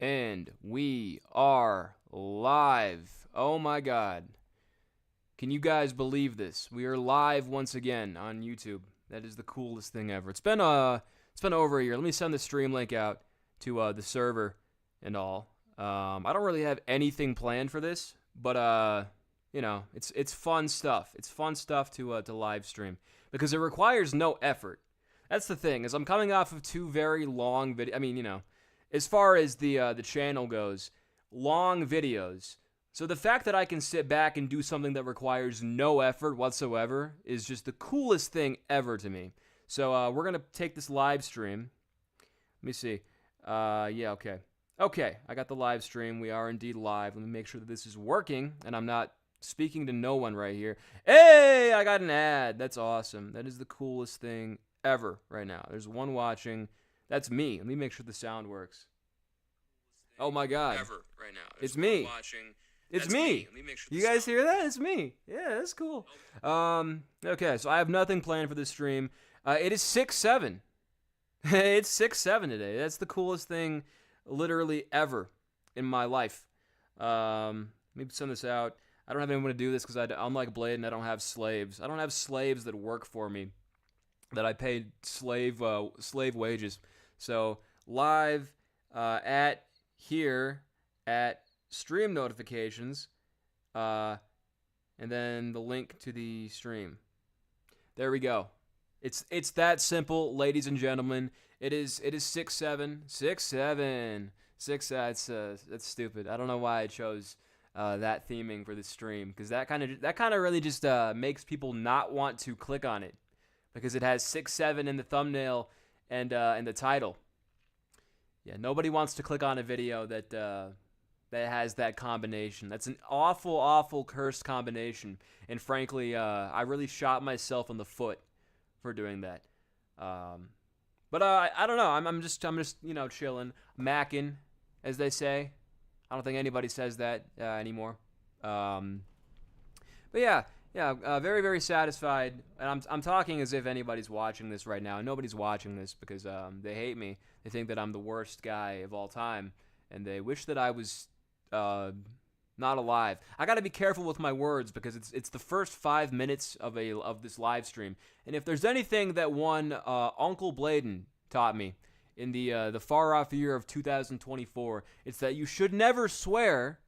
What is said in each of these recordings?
And we are live. Oh my god. Can you guys believe this? We are live once again on YouTube. That is the coolest thing ever. It's been over a year. Let me send the stream link out to the server and all. I don't really have anything planned for this, but it's fun stuff. It's fun stuff to live stream because it requires no effort. That's the thing, is I'm coming off of two very long videos. As far as the channel goes, long videos. So the fact that I can sit back and do something that requires no effort whatsoever is just the coolest thing ever to me. So we're going to take this live stream. Let me see. Yeah, okay. Okay, I got the live stream. We are indeed live. Let me make sure that this is working and I'm not speaking to no one right here. Hey, I got an ad. That's awesome. That is the coolest thing ever right now. There's one watching. That's me. Let me make sure the sound works. Oh my god. Ever right now. It's me. It's me. Let me make sure you guys hear that? It's me. Yeah, that's cool. Okay, so I have nothing planned for this stream. It is 6/7. It's 6/7 today. That's the coolest thing literally ever in my life. Let me send this out. I don't have anyone to do this because unlike Blade, and I don't have slaves. I don't have slaves that work for me that I paid slave wages. So live at here at stream notifications, and then the link to the stream. There we go. It's that simple, ladies and gentlemen. It is 6/7. 6/7. That's stupid. I don't know why I chose that theming for the stream, because that kind of really just makes people not want to click on it, because it has 6/7 in the thumbnail and in the title. Yeah, nobody wants to click on a video that has that combination. That's an awful, awful cursed combination. And frankly, I really shot myself in the foot for doing that. But I don't know. I'm just chilling, macking, as they say. I don't think anybody says that anymore. But yeah. Yeah, very, very satisfied, and I'm talking as if anybody's watching this right now. Nobody's watching this because they hate me. They think that I'm the worst guy of all time, and they wish that I was not alive. I got to be careful with my words because it's the first 5 minutes of this live stream, and if there's anything that one Uncle Bladen taught me in the far off year of 2024, it's that you should never swear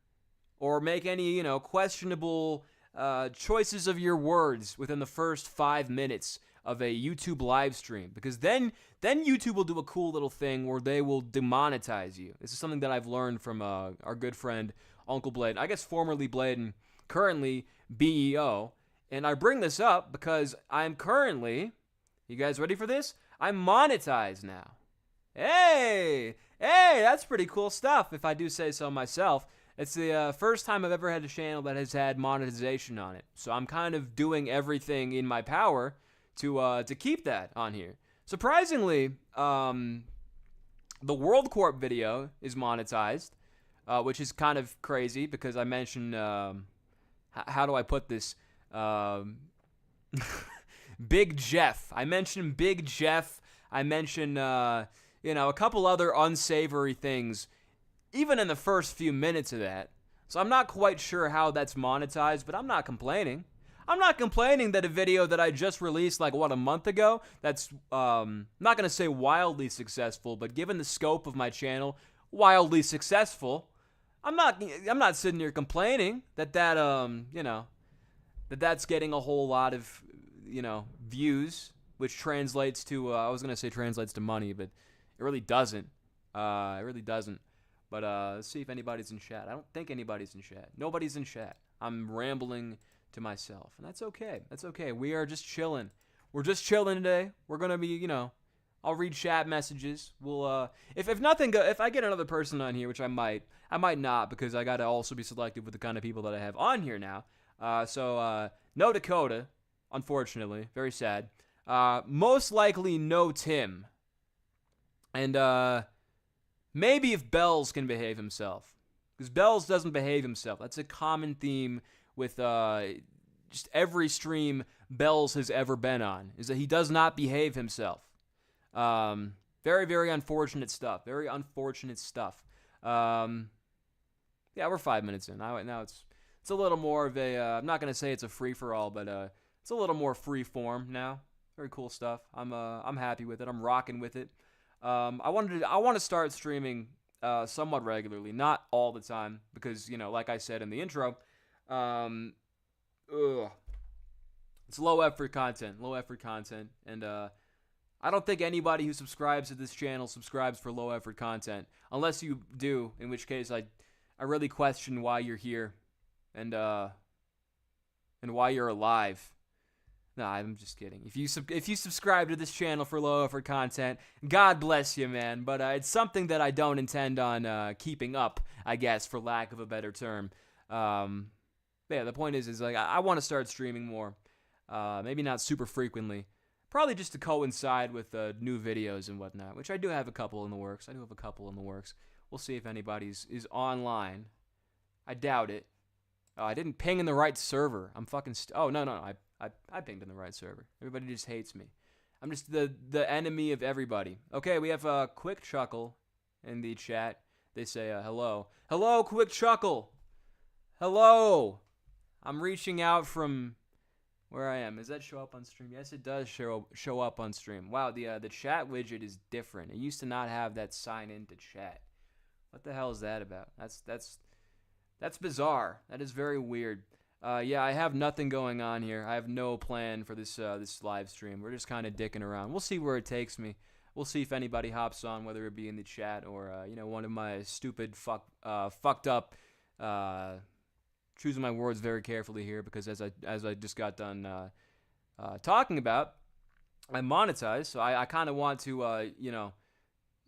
or make any questionable choices of your words within the first 5 minutes of a YouTube live stream, because then YouTube will do a cool little thing where they will demonetize you. This is something that I've learned from our good friend Uncle Blade. I guess formerly Bladen, currently BEO. And I bring this up because I'm currently, you guys ready for this? I'm monetized now. Hey, that's pretty cool stuff if I do say so myself. It's the first time I've ever had a channel that has had monetization on it. So I'm kind of doing everything in my power to keep that on here. Surprisingly, the World Corp video is monetized, which is kind of crazy because I mentioned, how do I put this? Big Jeff. I mentioned Big Jeff. I mentioned, a couple other unsavory things even in the first few minutes of that. So I'm not quite sure how that's monetized, but I'm not complaining. I'm not complaining that a video that I just released a month ago, that's not going to say wildly successful, but given the scope of my channel, wildly successful. I'm not sitting here complaining that that's getting a whole lot of views, which translates to I was going to say translates to money, but it really doesn't. It really doesn't. But let's see if anybody's in chat. I don't think anybody's in chat. Nobody's in chat. I'm rambling to myself, and that's okay. That's okay. We are just chilling. We're just chilling today. We're gonna be, I'll read chat messages. We'll, if I get another person on here, which I might not, because I gotta also be selective with the kind of people that I have on here now. So no Dakota, unfortunately, very sad. Most likely no Tim, and maybe if Bells can behave himself. Because Bells doesn't behave himself. That's a common theme with just every stream Bells has ever been on, is that he does not behave himself. Very, very unfortunate stuff. Very unfortunate stuff. Um, yeah, we're 5 minutes in. Now it's a little more of a. I'm not gonna say it's a free for all, but it's a little more free form now. Very cool stuff. I'm happy with it. I'm rocking with it. I want to start streaming somewhat regularly, not all the time, because like I said in the intro, um, ugh, it's low effort content, and I don't think anybody who subscribes to this channel subscribes for low effort content, unless you do, in which case I really question why you're here, and why you're alive. No, I'm just kidding. If you subscribe to this channel for low effort content, God bless you, man. But it's something that I don't intend on keeping up, I guess, for lack of a better term. Yeah, the point is like I want to start streaming more. Maybe not super frequently. Probably just to coincide with new videos and whatnot, which I do have a couple in the works. We'll see if anybody's is online. I doubt it. Oh, I didn't ping in the right server. I'm fucking. Oh no. I pinged in the right server. Everybody just hates me. I'm just the enemy of everybody. Okay, we have a Quick Chuckle in the chat. They say hello. Hello, Quick Chuckle. Hello. I'm reaching out from where I am. Does that show up on stream? Yes, it does show up on stream. Wow, the chat widget is different. It used to not have that sign into chat. What the hell is that about? That's bizarre. That is very weird. Yeah, I have nothing going on here. I have no plan for this live stream. We're just kind of dicking around. We'll see where it takes me. We'll see if anybody hops on, whether it be in the chat or one of my stupid fucked up. Choosing my words very carefully here because as I just got done talking about, I monetize, so I kind of want to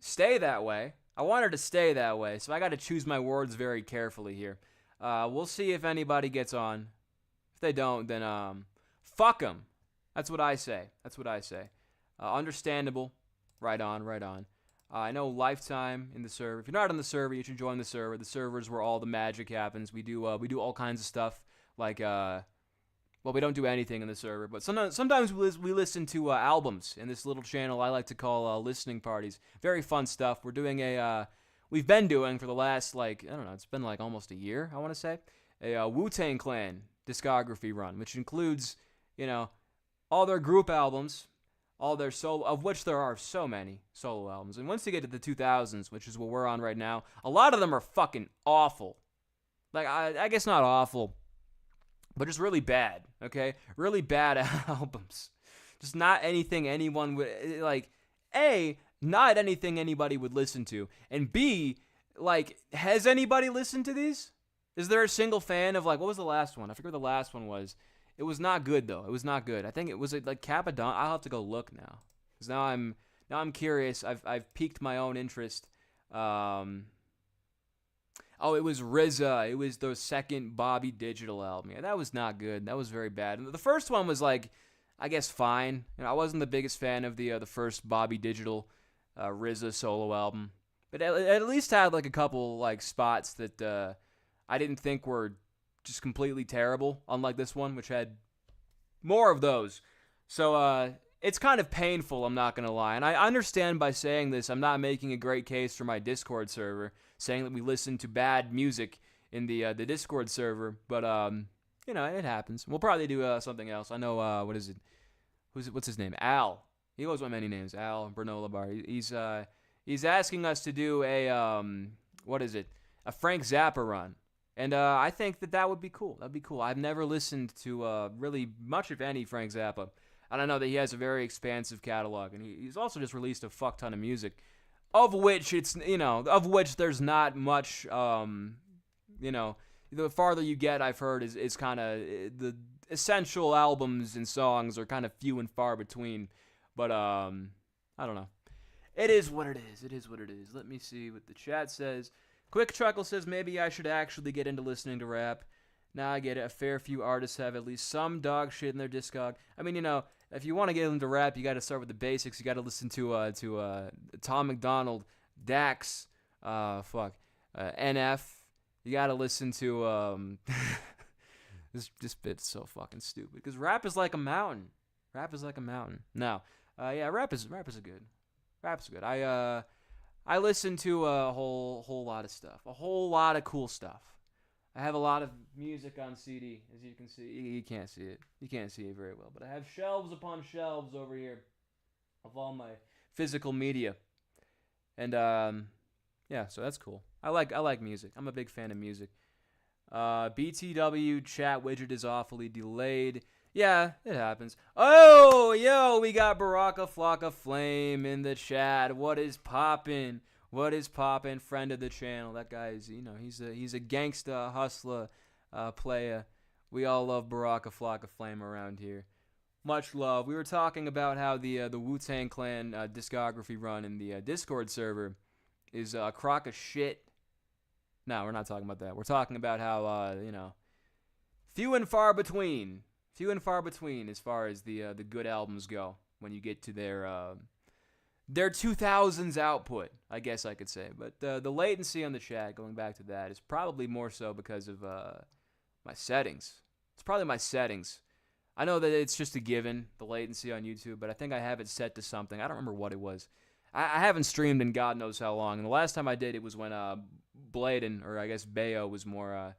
stay that way. I wanted to stay that way, so I got to choose my words very carefully here. We'll see if anybody gets on. If they don't, then fuck them. That's what I say. Understandable. Right on. I know lifetime in the server. If you're not on the server, you should join the server. The server's where all the magic happens. We do all kinds of stuff. Like we don't do anything in the server, but sometimes we listen to albums in this little channel I like to call listening parties. Very fun stuff. We've been doing for the last it's been like almost a year, I want to say, a Wu-Tang Clan discography run, which includes all their group albums, all their solo, of which there are so many solo albums. And once you get to the 2000s, which is what we're on right now, a lot of them are fucking awful. Like I guess not awful, but just really bad. Okay, really bad albums. Just not anything anyone would like. Not anything anybody would listen to, and B, has anybody listened to these? Is there a single fan of what was the last one? I forget what the last one was. It was not good though. It was not good. I think it was like Capadon. I'll have to go look now, because now I'm curious. I've piqued my own interest. It was RZA. It was the second Bobby Digital album. Yeah, that was not good. That was very bad. And the first one was I guess fine. I wasn't the biggest fan of the first Bobby Digital RZA solo album, but it at least had a couple spots that I didn't think were just completely terrible, unlike this one, which had more of those. So it's kind of painful, I'm not gonna lie, and I understand by saying this I'm not making a great case for my Discord server, saying that we listen to bad music in the Discord server, but it happens. We'll probably do something else. I know what is it? What's his name? Al. He goes by many names. Al Bernola Bar. He's asking us to do a a Frank Zappa run, and I think that would be cool. That'd be cool. I've never listened to really much of any Frank Zappa, and I know that he has a very expansive catalog, and he's also just released a fuck ton of music, of which there's not much. The farther you get, I've heard is kind of the essential albums and songs are kind of few and far between. But I don't know. It is what it is. Let me see what the chat says. Quick Chuckle says maybe I should actually get into listening to rap. Now I get it. A fair few artists have at least some dog shit in their discog. I mean, if you want to get into rap, you got to start with the basics. You got to listen to Tom McDonald, Dax, NF. You got to listen to this bit's so fucking stupid because rap is like a mountain. No. Yeah, rap is good. Rap's good. I listen to a whole lot of stuff, a whole lot of cool stuff. I have a lot of music on CD, as you can see. You can't see it. You can't see it very well, but I have shelves upon shelves over here of all my physical media, and yeah, so that's cool. I like music. I'm a big fan of music. BTW chat widget is awfully delayed. Yeah, it happens. Oh, yo, we got Baraka Flocka Flame in the chat. What is poppin'? What is poppin'? Friend of the channel. That guy is, he's a gangsta hustler player. We all love Baraka Flocka Flame around here. Much love. We were talking about how the Wu-Tang Clan discography run in the Discord server is a crock of shit. No, we're not talking about that. We're talking about how, few and far between. Few and far between as far as the good albums go when you get to their 2000s output, I guess I could say. But the latency on the chat, going back to that, is probably more so because of my settings. It's probably my settings. I know that it's just a given, the latency on YouTube, but I think I have it set to something. I don't remember what it was. I haven't streamed in God knows how long, and the last time I did it was when Bladen, or I guess Bayo, was more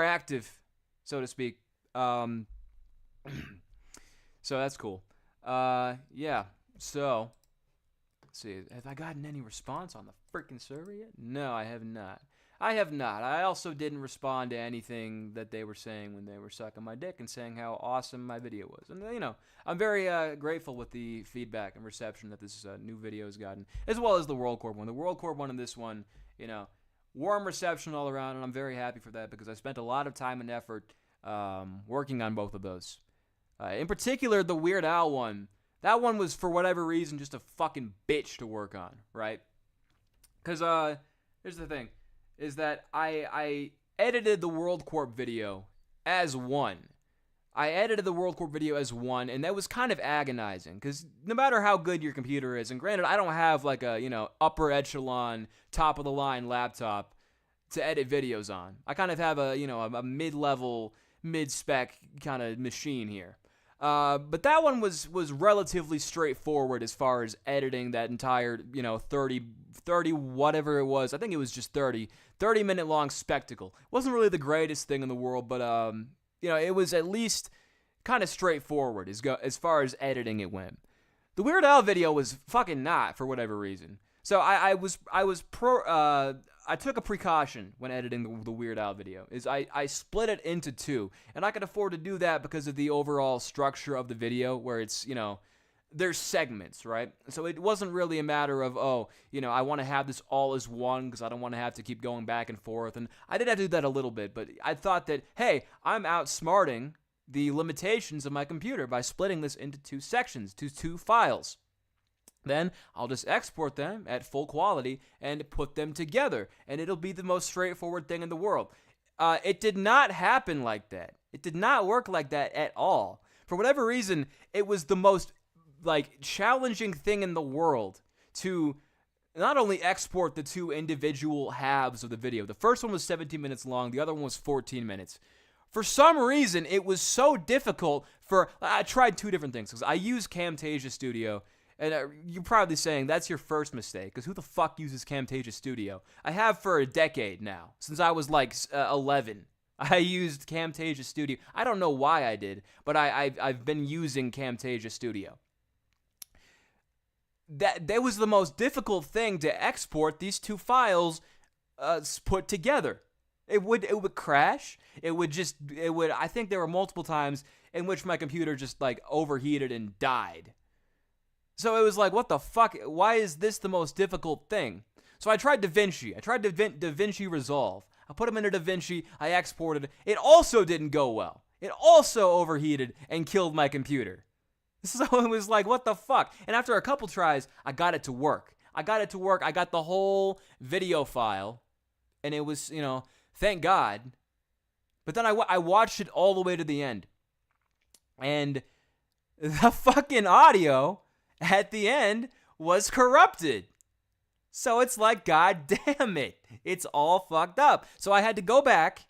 active, so to speak. So that's cool. Yeah. So, let's see. Have I gotten any response on the freaking server yet? No, I have not. I also didn't respond to anything that they were saying when they were sucking my dick and saying how awesome my video was. And, I'm very grateful with the feedback and reception that this new video has gotten, as well as the World Corp one. The World Corp one and this one, warm reception all around, and I'm very happy for that because I spent a lot of time and effort working on both of those. In particular, the Weird Al one. That one was, for whatever reason, just a fucking bitch to work on, right? Because, here's the thing, is that I edited the World Corp video as one. And that was kind of agonizing, because no matter how good your computer is, and granted, I don't have, like, a, upper echelon, top-of-the-line laptop to edit videos on. I kind of have a mid-level, mid-spec kind of machine here. But that one was relatively straightforward as far as editing that entire, 30 whatever it was. I think it was just 30-minute long spectacle. It wasn't really the greatest thing in the world, but, it was at least kind of straightforward as far as editing it went. The Weird Al video was fucking not, for whatever reason. So I took a precaution when editing the Weird Al video, is I split it into two, and I could afford to do that because of the overall structure of the video, where it's, there's segments, right? So it wasn't really a matter of, I want to have this all as one because I don't want to have to keep going back and forth, and I did have to do that a little bit, but I thought that, hey, I'm outsmarting the limitations of my computer by splitting this into two sections, two files. Then I'll just export them at full quality and put them together, and it'll be the most straightforward thing in the world. It did not happen like that. It did not work like that at all. For whatever reason, it was the most challenging thing in the world to not only export the two individual halves of the video. The first one was 17 minutes long. The other one was 14 minutes. For some reason, it was so difficult I tried two different things, because I use Camtasia Studio. And you're probably saying that's your first mistake, because who the fuck uses Camtasia Studio? I have for a decade now, since I was 11. I used Camtasia Studio. I don't know why I did, but I've been using Camtasia Studio. That was the most difficult thing to export these two files put together. It would crash. I think there were multiple times in which my computer just overheated and died. So it was like, what the fuck? Why is this the most difficult thing? So I tried DaVinci. I tried DaVinci Resolve. I put them into DaVinci. I exported. It also didn't go well. It also overheated and killed my computer. So it was like, what the fuck? And after a couple tries, I got it to work. I got the whole video file. And it was, thank God. But then I watched it all the way to the end. And the fucking audio at the end was corrupted. So it's like, God damn it. It's all fucked up. So I had to go back.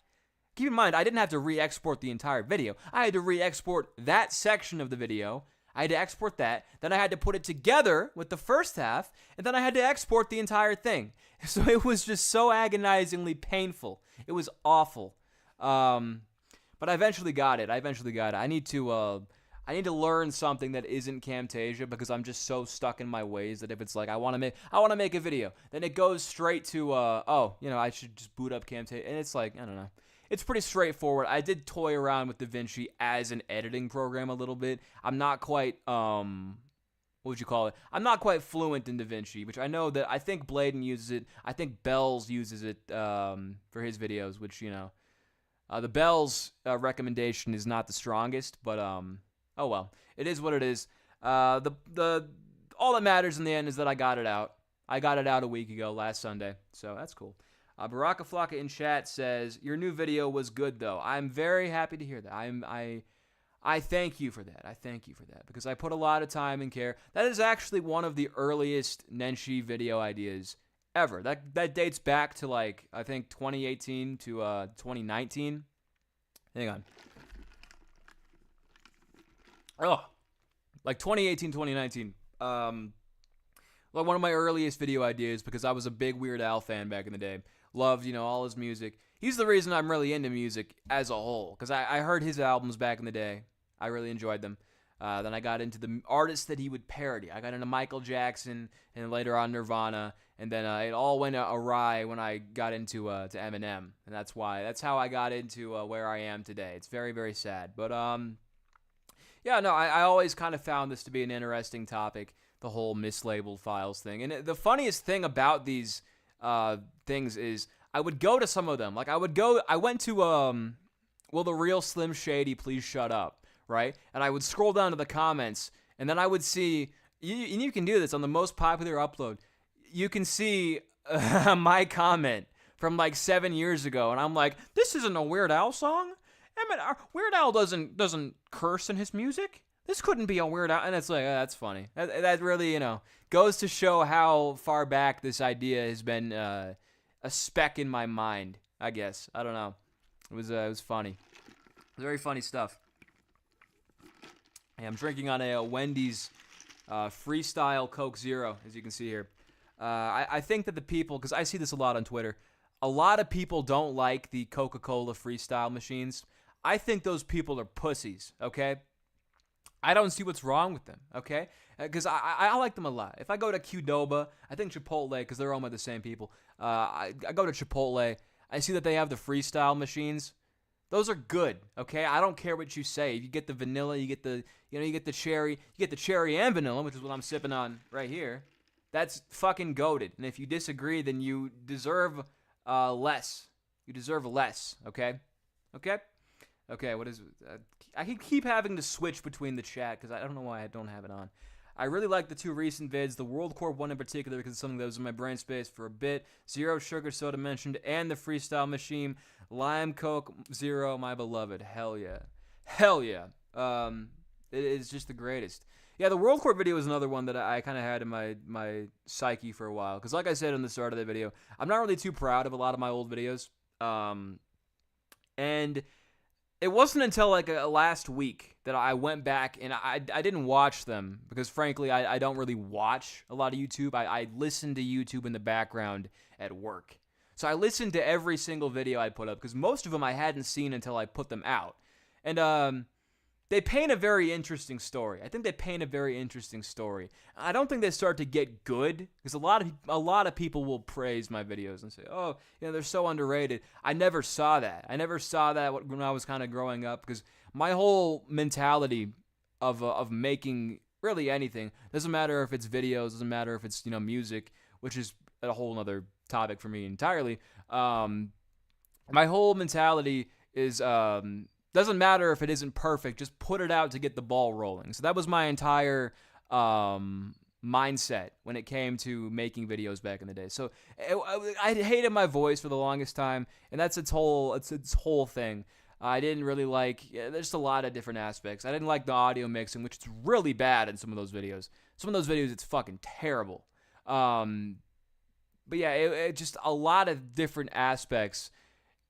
Keep in mind, I didn't have to re-export the entire video. I had to re-export that section of the video. I had to export that. Then I had to put it together with the first half, and then I had to export the entire thing. So it was just so agonizingly painful. It was awful. But I eventually got it. I need to learn something that isn't Camtasia because I'm just so stuck in my ways that if it's like I want to make a video, then it goes straight to I should just boot up Camtasia, and it's like I don't know. It's pretty straightforward. I did toy around with DaVinci as an editing program a little bit. I'm not quite what would you call it? I'm not quite fluent in DaVinci, which I know that I think Bladen uses it. I think Bells uses it for his videos, which the Bells recommendation is not the strongest, but oh well, it is what it is. The all that matters in the end is that I got it out. I got it out a week ago, last Sunday, so that's cool. Baraka Flocka in chat says your new video was good though. I'm very happy to hear that. I thank you for that. I thank you for that because I put a lot of time and care. That is actually one of the earliest Nenshi video ideas ever. That dates back to like I think 2018 to 2019. Hang on. Oh, like 2018, 2019. Like one of my earliest video ideas because I was a big Weird Al fan back in the day. Loved, all his music. He's the reason I'm really into music as a whole because I heard his albums back in the day. I really enjoyed them. Then I got into the artists that he would parody. I got into Michael Jackson and later on Nirvana. And then it all went awry when I got into to Eminem. And that's how I got into where I am today. It's very, very sad. But I always kind of found this to be an interesting topic, the whole mislabeled files thing. And the funniest thing about these things is I would go to some of them. Like I went to Will the Real Slim Shady Please Shut Up, right? And I would scroll down to the comments, and then I would see, and you can do this on the most popular upload, you can see my comment from like 7 years ago, and I'm like, this isn't a Weird Al song? I mean, Weird Al doesn't curse in his music. This couldn't be a Weird Al, and it's like, that's funny. That really, goes to show how far back this idea has been a speck in my mind, I guess. I don't know. It was funny. Very funny stuff. Hey, I'm drinking on a Wendy's Freestyle Coke Zero, as you can see here. I think that the people, because I see this a lot on Twitter, a lot of people don't like the Coca-Cola Freestyle machines. I think those people are pussies, okay? I don't see what's wrong with them, okay? Because I like them a lot. If I go to Qdoba, I think Chipotle, because they're owned by the same people. I go to Chipotle, I see that they have the Freestyle machines. Those are good, okay? I don't care what you say. If you get the vanilla, you get the cherry, you get the cherry and vanilla, which is what I'm sipping on right here. That's fucking goated. And if you disagree, then you deserve less. You deserve less, okay? Okay? Okay, what is I keep having to switch between the chat because I don't know why I don't have it on. I really like the two recent vids, the World Corp one in particular because it's something that was in my brain space for a bit. Zero Sugar Soda mentioned, and the Freestyle Machine. Lime Coke Zero, my beloved. Hell yeah. Hell yeah. It is just the greatest. Yeah, the World Corp video is another one that I kind of had in my psyche for a while. Because like I said in the start of the video, I'm not really too proud of a lot of my old videos. And it wasn't until like last week that I went back and I didn't watch them. Because frankly, I don't really watch a lot of YouTube. I listen to YouTube in the background at work. So I listened to every single video I put up. Because most of them I hadn't seen until I put them out. And they paint a very interesting story. I think they paint a very interesting story. I don't think they start to get good because a lot of people will praise my videos and say, "Oh, they're so underrated." I never saw that. I never saw that when I was kind of growing up because my whole mentality of making really anything doesn't matter if it's videos, doesn't matter if it's music, which is a whole other topic for me entirely. My whole mentality is doesn't matter if it isn't perfect, just put it out to get the ball rolling. So that was my entire mindset when it came to making videos back in the day. So I hated my voice for the longest time, and that's its whole thing. I didn't really like, there's a lot of different aspects. I didn't like the audio mixing, which is really bad in some of those videos. Some of those videos, it's fucking terrible. But yeah, it just a lot of different aspects.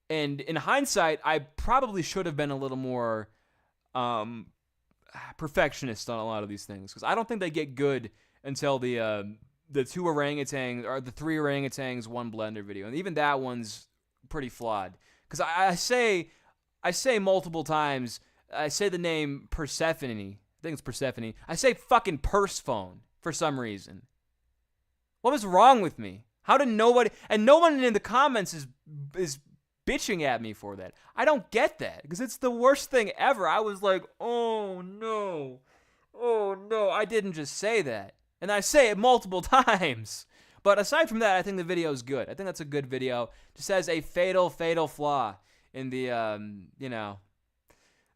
And in hindsight, I probably should have been a little more perfectionist on a lot of these things because I don't think they get good until the two orangutans or the three orangutans one blender video, and even that one's pretty flawed because I say multiple times. I say the name Persephone. I think it's Persephone. I say fucking purse phone for some reason. What was wrong with me? How did nobody... And no one in the comments is bitching at me for that. I don't get that because it's the worst thing ever. I was like, oh no. Oh no. I didn't just say that. And I say it multiple times. But aside from that, I think the video is good. I think that's a good video. Just has a fatal flaw in the,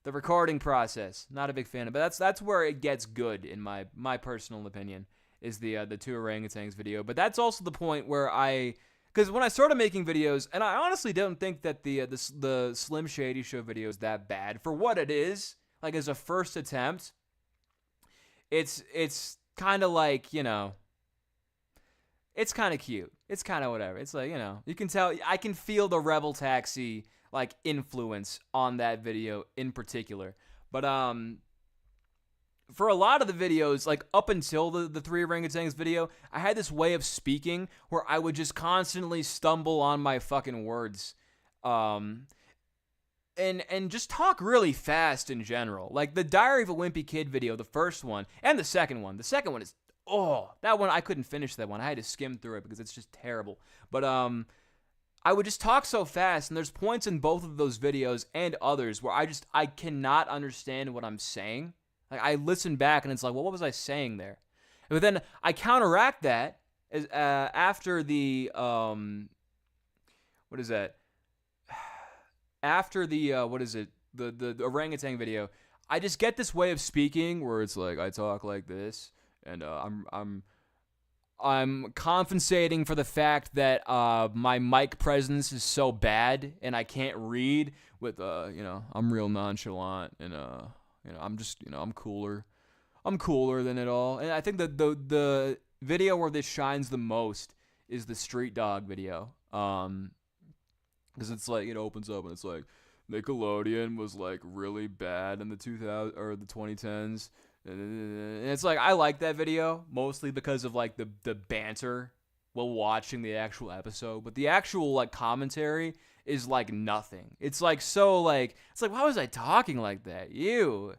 the recording process. Not a big fan of it. But that's where it gets good in my personal opinion, is the two orangutans video. But that's also the point where because when I started making videos, and I honestly don't think that the Slim Shady Show video is that bad for what it is. Like as a first attempt, it's kind of like, it's kind of cute. It's kind of whatever. It's like, you can tell, I can feel the Rebel Taxi like influence on that video in particular. But for a lot of the videos, like up until the three orangutans video, I had this way of speaking where I would just constantly stumble on my fucking words. And just talk really fast in general. Like the Diary of a Wimpy Kid video, the first one, and the second one. The second one is, that one, I couldn't finish that one. I had to skim through it because it's just terrible. But I would just talk so fast, and there's points in both of those videos and others where I cannot understand what I'm saying. Like I listen back and it's like, well, what was I saying there? But then I counteract that as after the what is that? After the the orangutan video, I just get this way of speaking where it's like I talk like this, and I'm compensating for the fact that my mic presence is so bad and I can't read with I'm real nonchalant and I'm just I'm cooler. I'm cooler than it all. And I think that the video where this shines the most is the Street Dog video. Because it's like it opens up and it's like Nickelodeon was like really bad in the 2000 or the 2010s. And it's like I like that video mostly because of like the banter while watching the actual episode, but the actual like commentary is like nothing. It's like so like it's like why was I talking like that? Ew.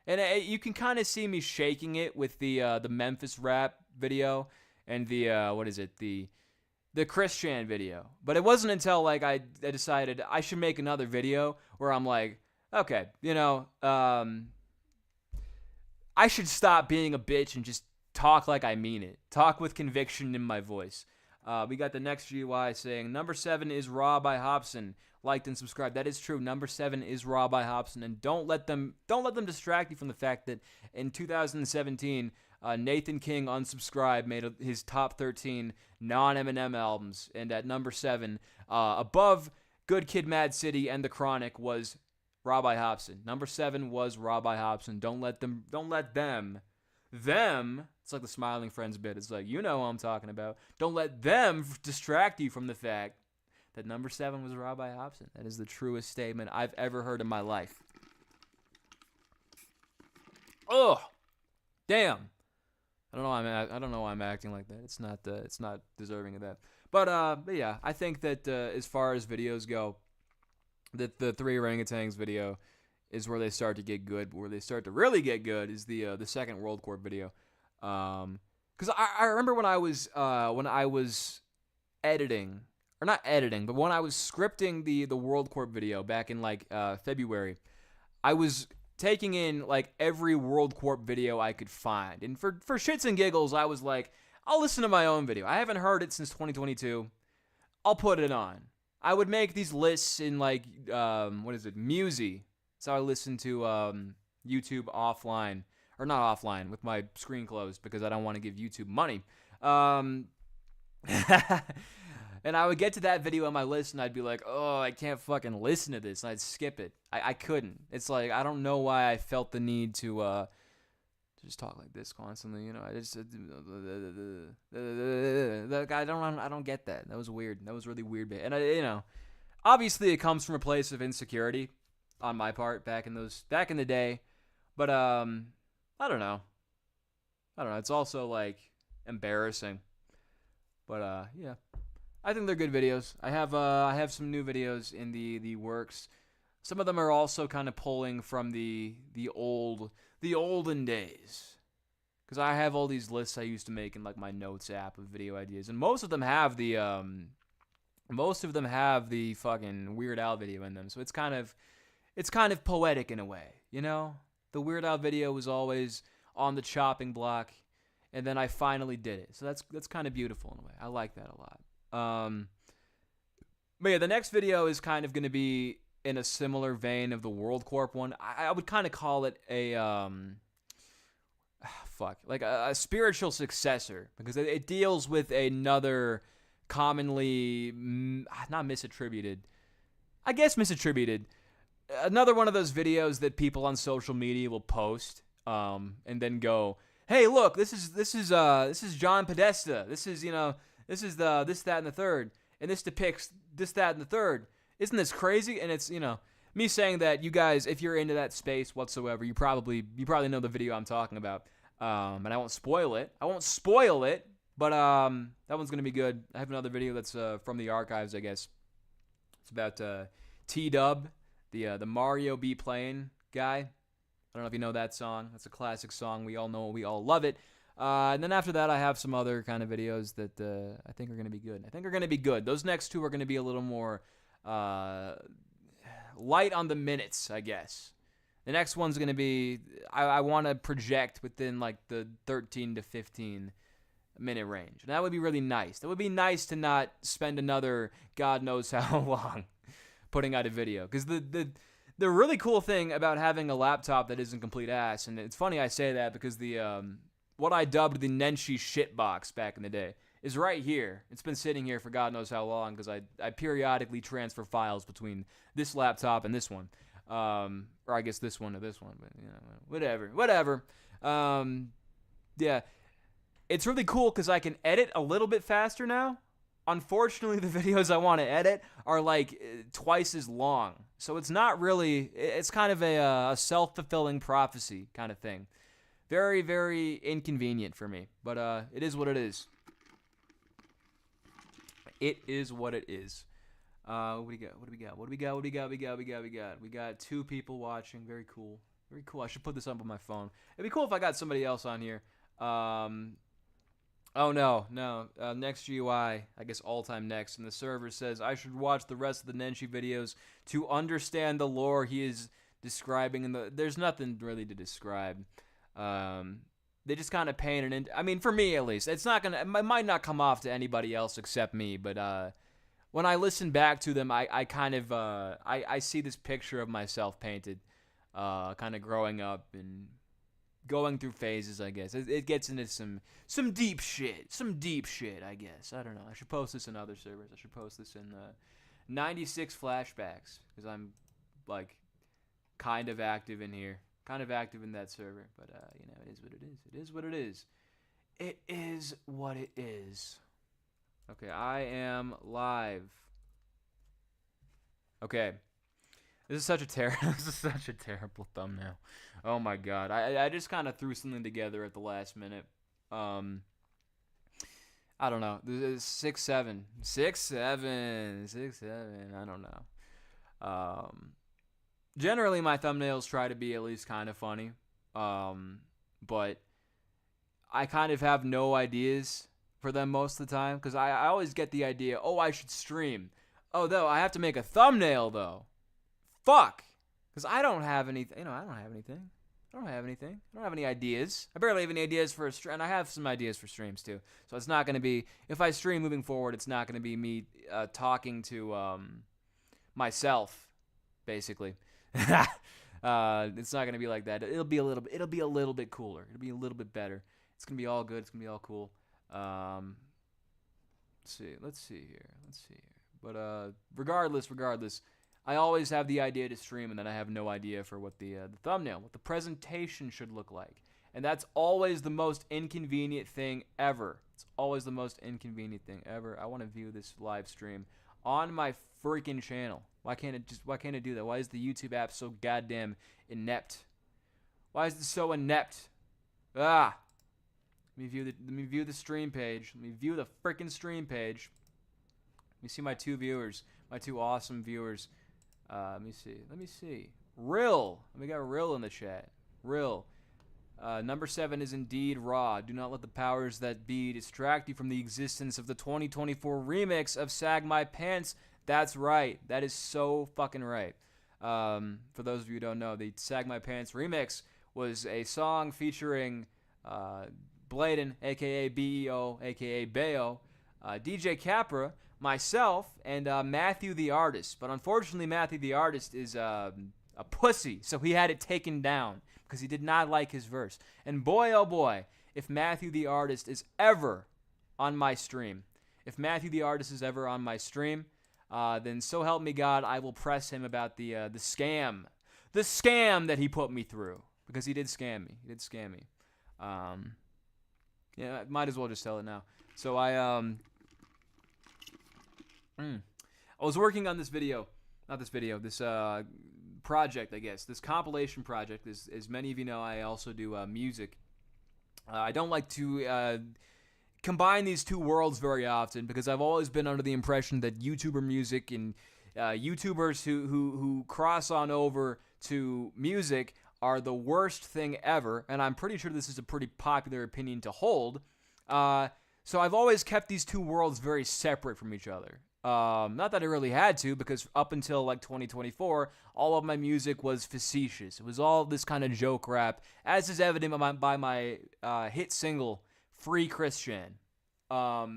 And you can kind of see me shaking it with the Memphis rap video and the the Christian video. But it wasn't until like I decided I should make another video where I'm like, okay, I should stop being a bitch and just talk like I mean it. Talk with conviction in my voice. We got the next GY saying, number 7 is Raw by Hobson. Liked and subscribed. That is true. Number 7 is Raw by Hobson. And don't let them distract you from the fact that in 2017, Nathan King Unsubscribed made his top 13 non-Eminem albums. And at number 7, above Good Kid Mad City and The Chronic, was Raw by Hobson. Number 7 was Raw by Hobson. Don't let them, it's like the Smiling Friends bit. It's like, you know what I'm talking about. Don't let them distract you from the fact that number 7 was Raw by Hobson. That is the truest statement I've ever heard in my life. Ugh. Damn. I don't know why I'm acting like that. It's not deserving of that. But yeah, I think that as far as videos go, that the Three Orangutans video is where they start to get good. Where they start to really get good is the second World Corp video. Because I remember when I was editing, or not editing, but when I was scripting the World Corp video back in like February, I was taking in like every World Corp video I could find, and for shits and giggles, I was like, I'll listen to my own video. I haven't heard it since 2022. I'll put it on. I would make these lists in like Musi. That's how I listen to YouTube offline. Or not offline, with my screen closed, because I don't want to give YouTube money. And I would get to that video on my list, and I'd be like, oh, I can't fucking listen to this, and I'd skip it. I couldn't. It's like, I don't know why I felt the need to just talk like this constantly, I just, I don't get that. That was weird. That was really weird. And obviously it comes from a place of insecurity on my part back in the day. But I don't know. It's also like embarrassing. But yeah. I think they're good videos. I have some new videos in the works. Some of them are also kind of pulling from the olden days. Cuz I have all these lists I used to make in like my notes app of video ideas, and most of them have the fucking Weird Al video in them. So it's kind of poetic in a way, you know? The Weird Al video was always on the chopping block, and then I finally did it. So that's kind of beautiful in a way. I like that a lot. But yeah, the next video is kind of going to be in a similar vein of the World Corp one. I would kind of call it a like a spiritual successor, because it deals with another commonly not misattributed, I guess misattributed, another one of those videos that people on social media will post and then go, hey, look, this is John Podesta, this is this, that, and the third, and this depicts this, that, and the third. Isn't this crazy? And it's me saying that, you guys, if you're into that space whatsoever, you probably know the video I'm talking about. And I won't spoil it. But that one's gonna be good. I have another video that's from the archives, I guess. It's about T-Dub, the Mario be playing guy. I don't know if you know that song. That's a classic song. We all know it. We all love it. And then after that, I have some other kind of videos that I think are going to be good. Those next two are going to be a little more light on the minutes, I guess. The next one's going to be, I want to project within like the 13 to 15 minute range. And that would be really nice. That would be nice to not spend another God knows how long putting out a video. Because the really cool thing about having a laptop that isn't complete ass, and it's funny I say that because the what I dubbed the Nenshi shitbox back in the day is right here. It's been sitting here for God knows how long, because I periodically transfer files between this laptop and this one. Or I guess this one to this one, but whatever. Yeah, it's really cool because I can edit a little bit faster now. Unfortunately, the videos I want to edit are like twice as long, so it's not really. It's kind of a self-fulfilling prophecy kind of thing. Very, very inconvenient for me, but it is what it is. It is what it is. What do we got? We got 2 people watching. Very cool. I should put this up on my phone. It'd be cool if I got somebody else on here. Oh, no. Next GUI, I guess all-time next. And the server says I should watch the rest of the Nenshi videos to understand the lore he is describing. There's nothing really to describe. They just kind of paint it. I mean, for me at least, it might not come off to anybody else except me, but when I listen back to them, I kind of I see this picture of myself painted, kind of growing up and going through phases, I guess. It gets into some deep shit, I guess. I don't know. I should post this in other servers. I should post this in 96 flashbacks, because I'm like kind of active in here, kind of active in that server. But it is what it is. It is what it is. It is what it is. Okay, I am live. Okay. This is such a terrible thumbnail. Oh my god. I just kind of threw something together at the last minute. I don't know. This is 6'7". 6'7". I don't know. Generally my thumbnails try to be at least kind of funny. But I kind of have no ideas for them most of the time, because I always get the idea, oh, I should stream. Oh, though, I have to make a thumbnail, though. Fuck. Because I don't have anything. I don't have anything. I don't have any ideas. I barely have any ideas for a stream. And I have some ideas for streams, too. So it's not going to be, if I stream moving forward, it's not going to be me talking to myself, basically. It's not going to be like that. It'll be a little bit cooler. It'll be a little bit better. It's going to be all good. It's going to be all cool. Let's see here. But regardless, I always have the idea to stream, and then I have no idea for what the thumbnail, what the presentation should look like. And that's always the most inconvenient thing ever. It's always the most inconvenient thing ever. I want to view this live stream on my freaking channel. Why can't it do that? Why is the YouTube app so goddamn inept Why is this so inept? Ah. Let me view the stream page. Let me view the freaking stream page. Let me see my two viewers. My two awesome viewers. Let me see. Rill. We got Rill in the chat. Rill. Number 7 is indeed raw. Do not let the powers that be distract you from the existence of the 2024 remix of Sag My Pants. That's right. That is so fucking right. For those of you who don't know, the Sag My Pants remix was a song featuring Bladen, a.k.a. BEO, a.k.a. Bayo, DJ Capra, myself, and Matthew the Artist. But unfortunately, Matthew the Artist is a pussy, so he had it taken down because he did not like his verse. And boy, oh boy, if Matthew the Artist is ever on my stream, then so help me God, I will press him about the scam that he put me through, because he did scam me. Yeah, I might as well just tell it now. So I was working on this project, I guess, this compilation project. As many of you know, I also do music. I don't like to combine these two worlds very often, because I've always been under the impression that YouTuber music and YouTubers who cross on over to music are the worst thing ever, and I'm pretty sure this is a pretty popular opinion to hold. So I've always kept these two worlds very separate from each other. Not that I really had to, because up until like 2024, all of my music was facetious. It was all this kind of joke rap, as is evident by my hit single, Free Christian. But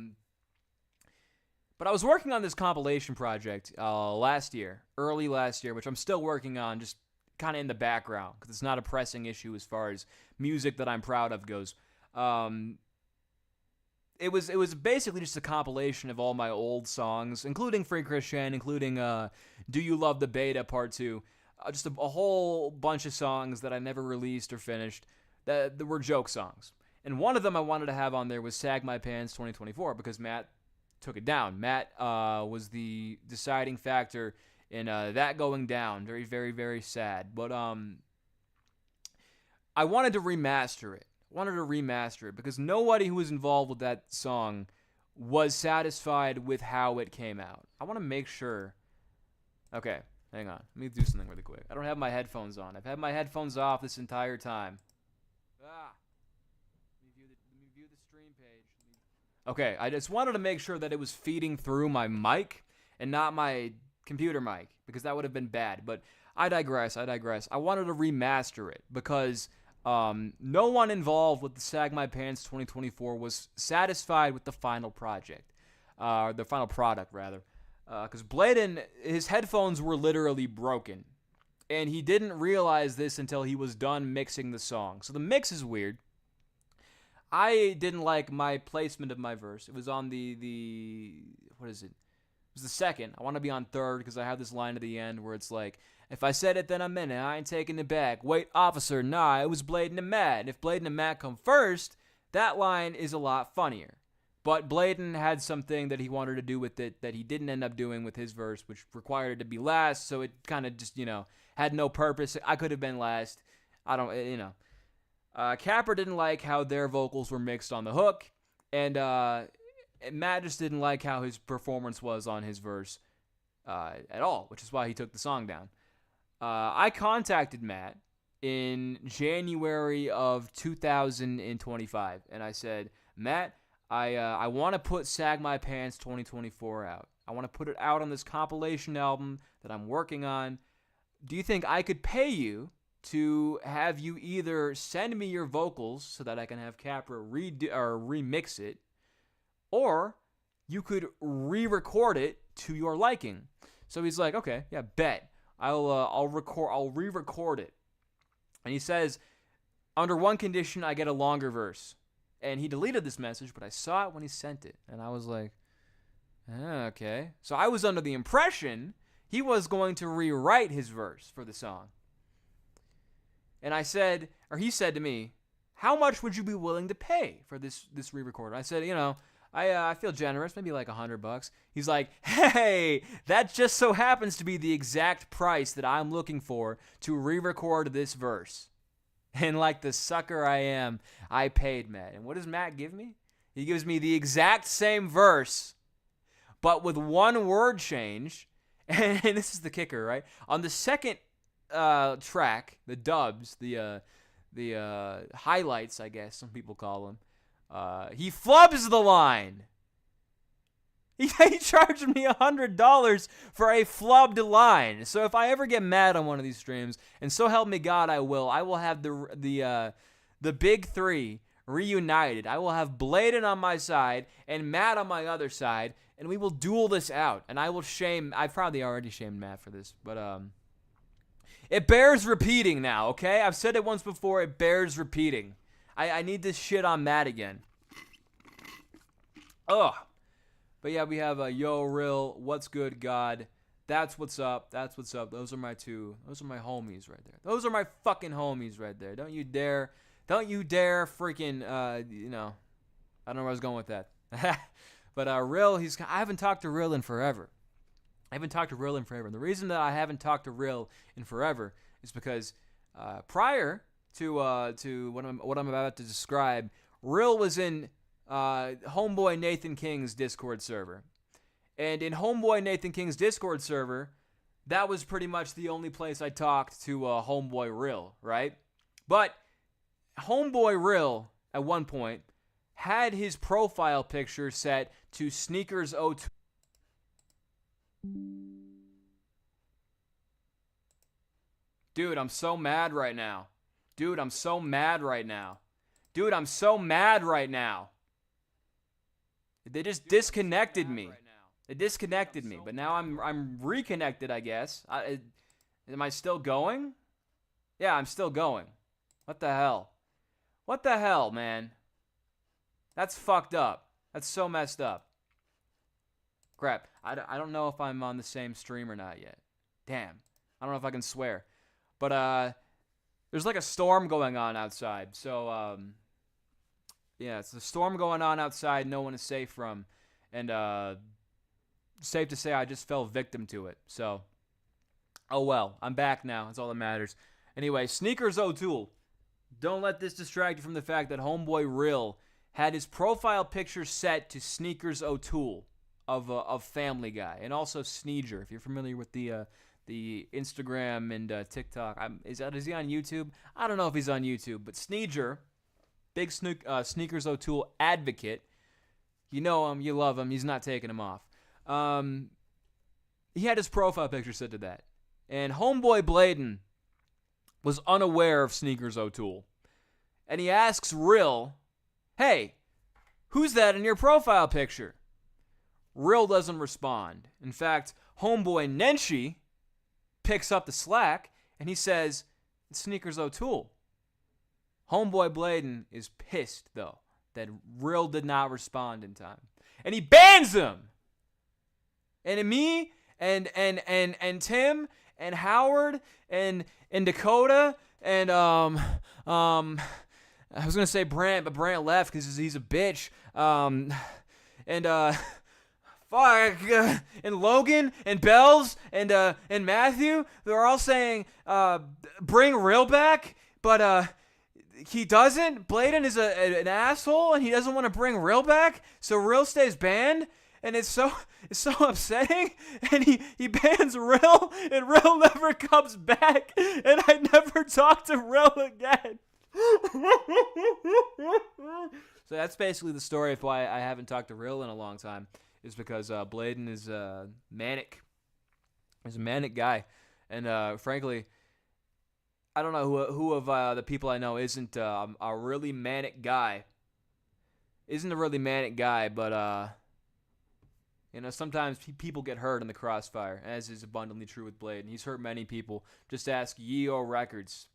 I was working on this compilation project early last year, which I'm still working on, just kind of in the background, because it's not a pressing issue as far as music that I'm proud of goes. It was basically just a compilation of all my old songs, including Free Christian, including Do You Love the Beta Part 2, just a whole bunch of songs that I never released or finished that were joke songs. And one of them I wanted to have on there was Sag My Pants 2024, because Matt took it down. Matt was the deciding factor in that going down. Very, very, very sad. But I wanted to remaster it. Because nobody who was involved with that song was satisfied with how it came out. I want to make sure. Okay, hang on. Let me do something really quick. I don't have my headphones on. I've had my headphones off this entire time. Let me view the stream page. Okay, I just wanted to make sure that it was feeding through my mic and not my computer mic, because that would have been bad. But I digress. I wanted to remaster it because no one involved with the Sag My Pants 2024 was satisfied with the final project, the final product rather, because Bladen, his headphones were literally broken, and he didn't realize this until he was done mixing the song. So the mix is weird. I didn't like my placement of my verse. It was on what is it? It was the second. I want to be on third because I have this line at the end where it's like, if I said it, then I meant it. I ain't taking it back. Wait, officer, nah, it was Bladen and Matt. And if Bladen and Matt come first, that line is a lot funnier. But Bladen had something that he wanted to do with it that he didn't end up doing with his verse, which required it to be last, so it kind of just, had no purpose. I could have been last. Capper didn't like how their vocals were mixed on the hook, and Matt just didn't like how his performance was on his verse at all, which is why he took the song down. I contacted Matt in January of 2025, and I said, Matt, I want to put Sag My Pants 2024 out. I want to put it out on this compilation album that I'm working on. Do you think I could pay you to have you either send me your vocals so that I can have Capra remix it, or you could re-record it to your liking? So he's like, okay, yeah, bet. I'll re-record it. And he says, under one condition, I get a longer verse. And he deleted this message, but I saw it when he sent it. And I was like, okay. So I was under the impression he was going to rewrite his verse for the song. And he said to me, how much would you be willing to pay for this re-record? I said, I feel generous, maybe like $100. He's like, hey, that just so happens to be the exact price that I'm looking for to re-record this verse. And like the sucker I am, I paid Matt. And what does Matt give me? He gives me the exact same verse, but with one word change. And this is the kicker, right? On the second track, the dubs, the highlights, I guess some people call them, he flubs the line. He charged me $100 for a flubbed line. So if I ever get mad on one of these streams, and so help me God, I will have the big three reunited. I will have Bladen on my side and Matt on my other side, and we will duel this out. And I will shame. I've probably already shamed Matt for this, but it bears repeating now. Okay, I've said it once before. It bears repeating. I need this shit on Matt again. Ugh. But yeah, we have Yo Real, What's Good God, That's What's Up, That's What's Up. Those are my homies right there. Those are my fucking homies right there. Don't you dare freaking, I don't know where I was going with that. But Real, I haven't talked to Real in forever. And the reason that I haven't talked to Real in forever is because prior to what I'm about to describe, Real was in Homeboy Nathan King's Discord server. And in Homeboy Nathan King's Discord server, that was pretty much the only place I talked to Homeboy Real, right? But Homeboy Real, at one point, had his profile picture set to Sneakers02. Dude, I'm so mad right now. They just disconnected me. But now I'm reconnected, I guess. Am I still going? Yeah, I'm still going. What the hell, man? That's fucked up. That's so messed up. Crap. I don't know if I'm on the same stream or not yet. Damn. I don't know if I can swear. But there's like a storm going on outside. So yeah, it's a storm going on outside no one is safe from. And safe to say I just fell victim to it. So, oh well. I'm back now. That's all that matters. Anyway, Sneakers O'Toole. Don't let this distract you from the fact that Homeboy Real had his profile picture set to Sneakers O'Toole of Family Guy. And also Sneeger, if you're familiar with the Instagram and TikTok. Is he on YouTube? I don't know if he's on YouTube. But Sneeger, big Sneakers O'Toole advocate. You know him, you love him. He's not taking him off. He had his profile picture set to that. And Homeboy Bladen was unaware of Sneakers O'Toole. And he asks Real, hey, who's that in your profile picture? Real doesn't respond. In fact, Homeboy Nenshi picks up the slack and he says, it's Sneakers O'Toole. Homeboy Bladen is pissed, though, that Real did not respond in time. And he bans him! And me and Tim and Howard and Dakota and I was gonna say Brant, but Brant left because he's a bitch. And Logan and Bells and Matthew, they're all saying bring Real back, but he doesn't. Bladen is an asshole and he doesn't want to bring Real back, so Real stays banned. And it's so upsetting, and he bans Real, and Real never comes back, and I never talk to Real again. So that's basically the story of why I haven't talked to Real in a long time, is because Bladen is manic. He's a manic guy, and frankly, I don't know who of the people I know isn't a really manic guy. But sometimes people get hurt in the crossfire, as is abundantly true with Blade. And he's hurt many people. Just ask Yeo Records.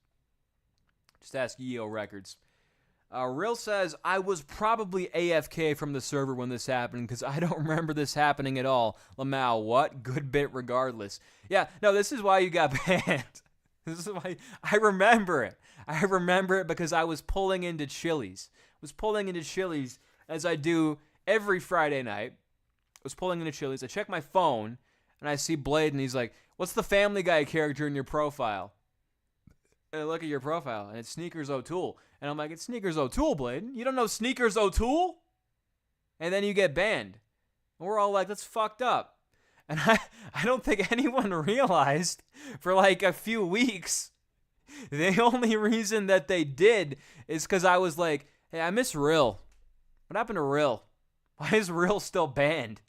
Real says, I was probably AFK from the server when this happened because I don't remember this happening at all. Lamau, what? Good bit regardless. Yeah, no, this is why you got banned. This is why I remember it. I remember it because I was pulling into Chili's. As I do every Friday night. I was pulling into Chili's. I check my phone, and I see Blade, and he's like, what's the Family Guy character in your profile? And I look at your profile, and it's Sneakers O'Toole. And I'm like, it's Sneakers O'Toole, Bladen. You don't know Sneakers O'Toole? And then you get banned. And we're all like, that's fucked up. And I don't think anyone realized for like a few weeks, the only reason that they did is because I was like, hey, I miss Rill. What happened to Rill? Why is Rill still banned?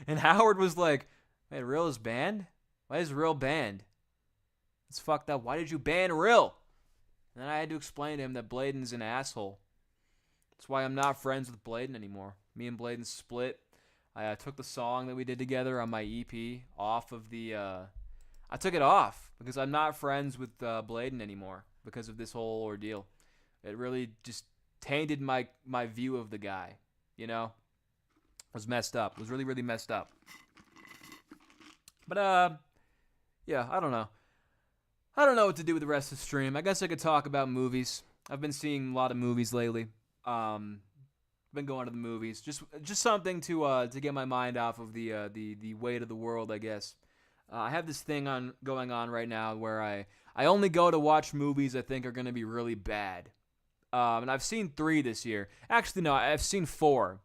And Howard was like, wait, Rill is banned? Why is Rill banned? It's fucked up. Why did you ban Rill? And then I had to explain to him that Bladen's an asshole. That's why I'm not friends with Bladen anymore. Me and Bladen split. I took the song that we did together on my EP off of the... I took it off because I'm not friends with Bladen anymore because of this whole ordeal. It really just tainted my view of the guy, you know? It was messed up. It was really, really messed up. But, yeah, I don't know. I don't know what to do with the rest of the stream. I guess I could talk about movies. I've been seeing a lot of movies lately. Been going to the movies. Just something to get my mind off of the weight of the world, I guess. I have this thing going on right now where I only go to watch movies I think are going to be really bad. And I've seen 3 this year. Actually, no, I've seen 4.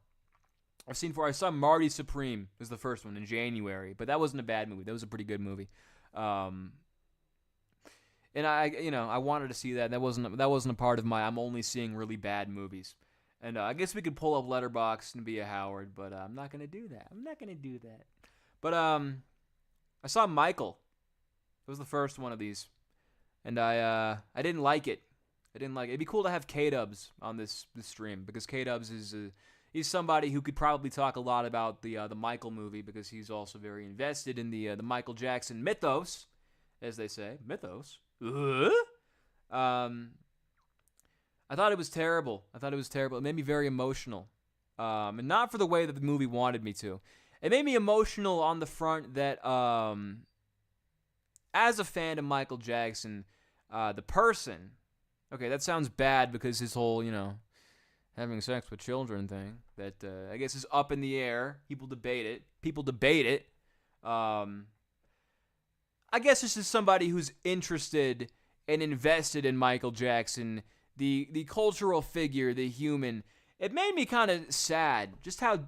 I saw Marty Supreme was the first one in January, but that wasn't a bad movie. That was a pretty good movie. And I wanted to see that. That wasn't a part of my I'm only seeing really bad movies. And I guess we could pull up Letterboxd and be a Howard, but I'm not gonna do that. But I saw Michael. It was the first one of these, and I didn't like it. It'd be cool to have K-Dubs on this stream because K-Dubs he's somebody who could probably talk a lot about the Michael movie because he's also very invested in the Michael Jackson mythos, as they say, mythos. I thought it was terrible. It made me very emotional, and not for the way that the movie wanted me to. It made me emotional on the front that, as a fan of Michael Jackson, the person. Okay, that sounds bad because his whole, having sex with children thing that I guess is up in the air. People debate it. I guess this is somebody who's interested and invested in Michael Jackson, the cultural figure, the human. It made me kind of sad just how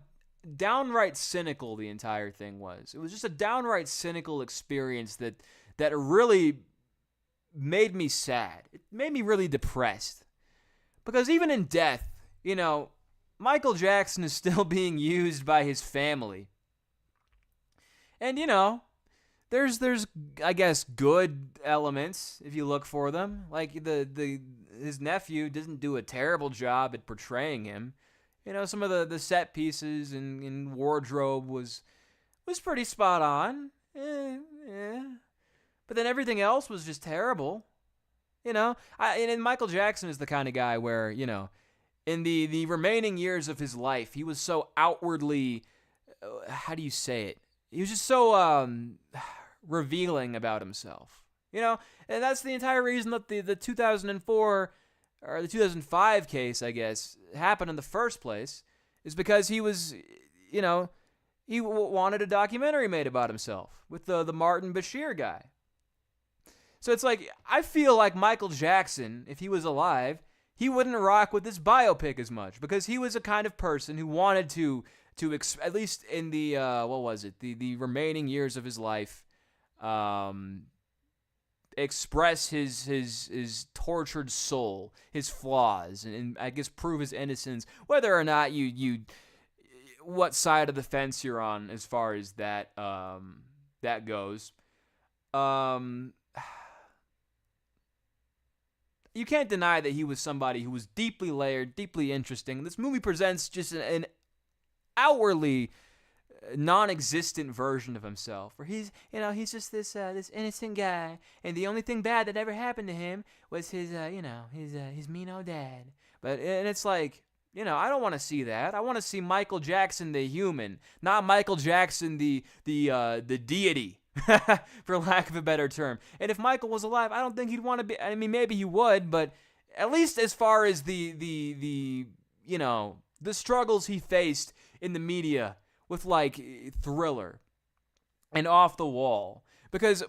downright cynical the entire thing was. It was just a downright cynical experience that really made me sad. It made me really depressed. Because even in death, Michael Jackson is still being used by his family. And, there's I guess good elements if you look for them. Like his nephew doesn't do a terrible job at portraying him. Some of the set pieces and wardrobe was pretty spot on. But then everything else was just terrible. And Michael Jackson is the kind of guy where, in the remaining years of his life, he was so outwardly, how do you say it? He was just so revealing about himself, and that's the entire reason that the 2004 or the 2005 case, I guess, happened in the first place, is because he was, he wanted a documentary made about himself with the Martin Bashir guy. So it's like, I feel like Michael Jackson, if he was alive, he wouldn't rock with this biopic as much because he was a kind of person who wanted to at least in the the remaining years of his life, express his tortured soul, his flaws, and I guess prove his innocence, whether or not you what side of the fence you're on as far as that goes. You can't deny that he was somebody who was deeply layered, deeply interesting. This movie presents just an outwardly non-existent version of himself, where he's just this innocent guy, and the only thing bad that ever happened to him was his mean old dad. And it's like, I don't want to see that. I want to see Michael Jackson the human, not Michael Jackson the deity, for lack of a better term. And if Michael was alive, I don't think he'd want to be. I mean, maybe he would, but at least as far as the struggles he faced in the media with like Thriller and Off the Wall, because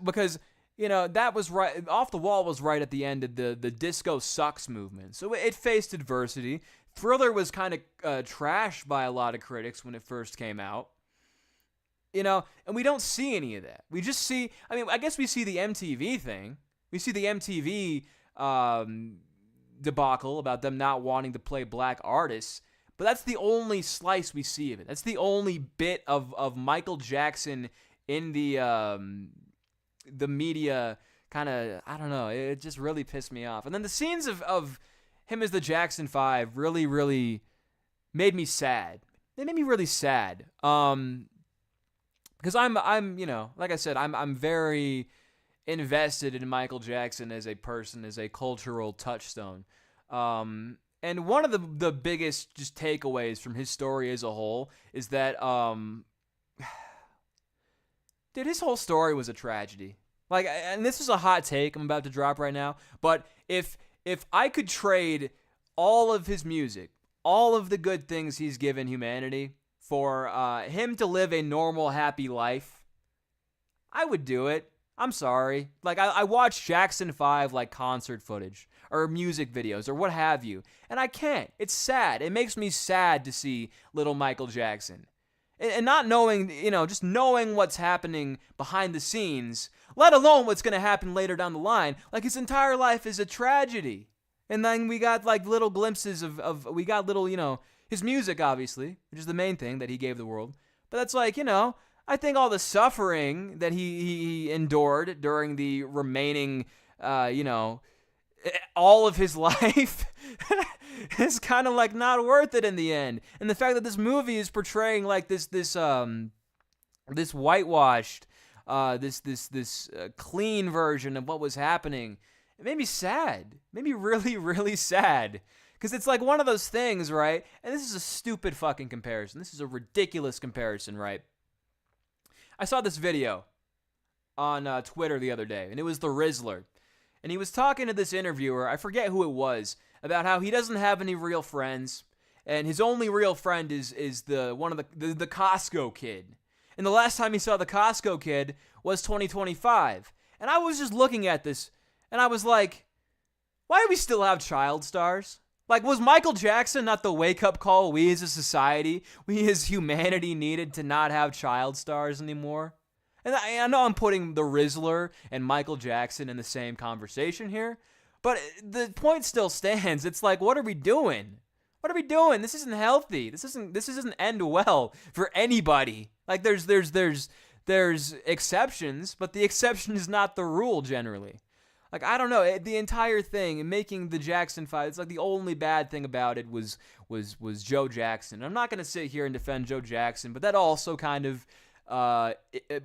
that was right. Off the Wall was right at the end of the disco sucks movement. So it faced adversity. Thriller was kind of trashed by a lot of critics when it first came out. And we don't see any of that. We just see, I guess we see the MTV thing. We see the MTV debacle about them not wanting to play black artists. But that's the only slice we see of it. That's the only bit of Michael Jackson in the media kind of, I don't know, it just really pissed me off. And then the scenes of him as the Jackson 5 really, really made me sad. They made me really sad. Because I'm like I said, I'm very invested in Michael Jackson as a person, as a cultural touchstone. And one of the biggest just takeaways from his story as a whole is that, dude, his whole story was a tragedy. Like, and this is a hot take I'm about to drop right now, but if I could trade all of his music, all of the good things he's given humanity for him to live a normal, happy life, I would do it. I'm sorry. Like, I watch Jackson 5, like, concert footage or music videos or what have you, and I can't. It's sad. It makes me sad to see little Michael Jackson. And not knowing, just knowing what's happening behind the scenes, let alone what's going to happen later down the line. Like, his entire life is a tragedy. And then we got, like, little glimpses we got little, his music, obviously, which is the main thing that he gave the world. But that's like, I think all the suffering that he endured during the remaining, all of his life is kind of like not worth it in the end. And the fact that this movie is portraying like this whitewashed, this clean version of what was happening, it made me sad. It made me really, really sad. Because it's like one of those things, right? And this is a stupid fucking comparison. This is a ridiculous comparison, right? I saw this video on Twitter the other day, and it was the Rizzler. And he was talking to this interviewer, I forget who it was, about how he doesn't have any real friends, and his only real friend is the Costco kid. And the last time he saw the Costco kid was 2025. And I was just looking at this, and I was like, why do we still have child stars? Like, was Michael Jackson not the wake-up call we as a society, we as humanity needed to not have child stars anymore? And I know I'm putting the Rizzler and Michael Jackson in the same conversation here, but the point still stands. It's like, what are we doing? What are we doing? This isn't healthy. This doesn't end well for anybody. Like, there's exceptions, but the exception is not the rule generally. Like, I don't know, the entire thing and making the Jackson 5, it's like the only bad thing about it was Joe Jackson. I'm not going to sit here and defend Joe Jackson, but that also kind of it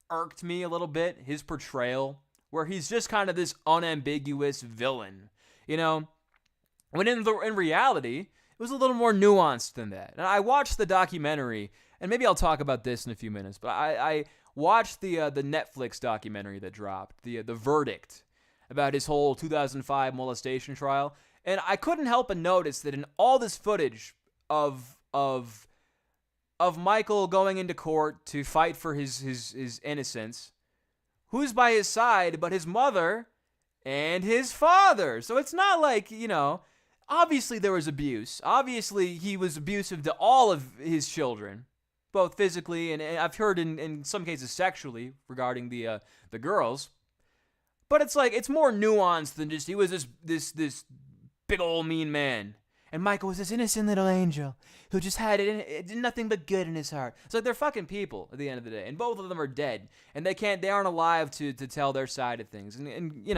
irked me a little bit, his portrayal, where he's just kind of this unambiguous villain, when in reality, it was a little more nuanced than that. And I watched the documentary, and maybe I'll talk about this in a few minutes, but I watched the Netflix documentary that dropped, the Verdict, about his whole 2005 molestation trial, and I couldn't help but notice that in all this footage of Michael going into court to fight for his innocence, who's by his side but his mother and his father? So it's not like, obviously there was abuse. Obviously he was abusive to all of his children, both physically and I've heard in some cases sexually regarding the girls. But it's like, it's more nuanced than just, he was this big old mean man. And Michael was this innocent little angel who just had nothing but good in his heart. It's like, they're fucking people at the end of the day. And both of them are dead. And they aren't alive to tell their side of things. And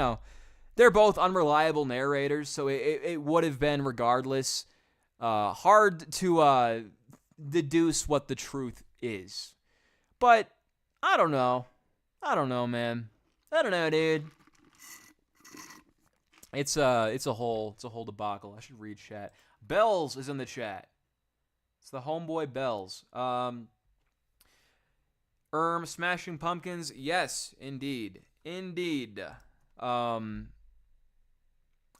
they're both unreliable narrators. So it would have been, regardless, hard to deduce what the truth is. But I don't know. Man. I don't know, dude. It's a whole debacle. I should read chat. Bells is in the chat. It's the homeboy Bells. Smashing Pumpkins. Yes, indeed.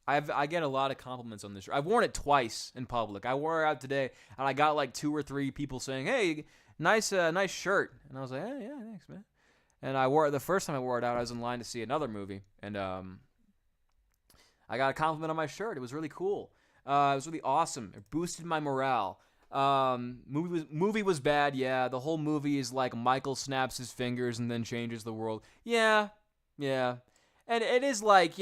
I get a lot of compliments on this shirt. I've worn it twice in public. I wore it out today, and I got like 2 or 3 people saying, "Hey, nice shirt." And I was like, "Yeah, thanks, man." And the first time I wore it out, I was in line to see another movie, and I got a compliment on my shirt. It was really cool. It was really awesome. It boosted my morale. Movie was bad, yeah. The whole movie is like Michael snaps his fingers and then changes the world. Yeah. And it is like,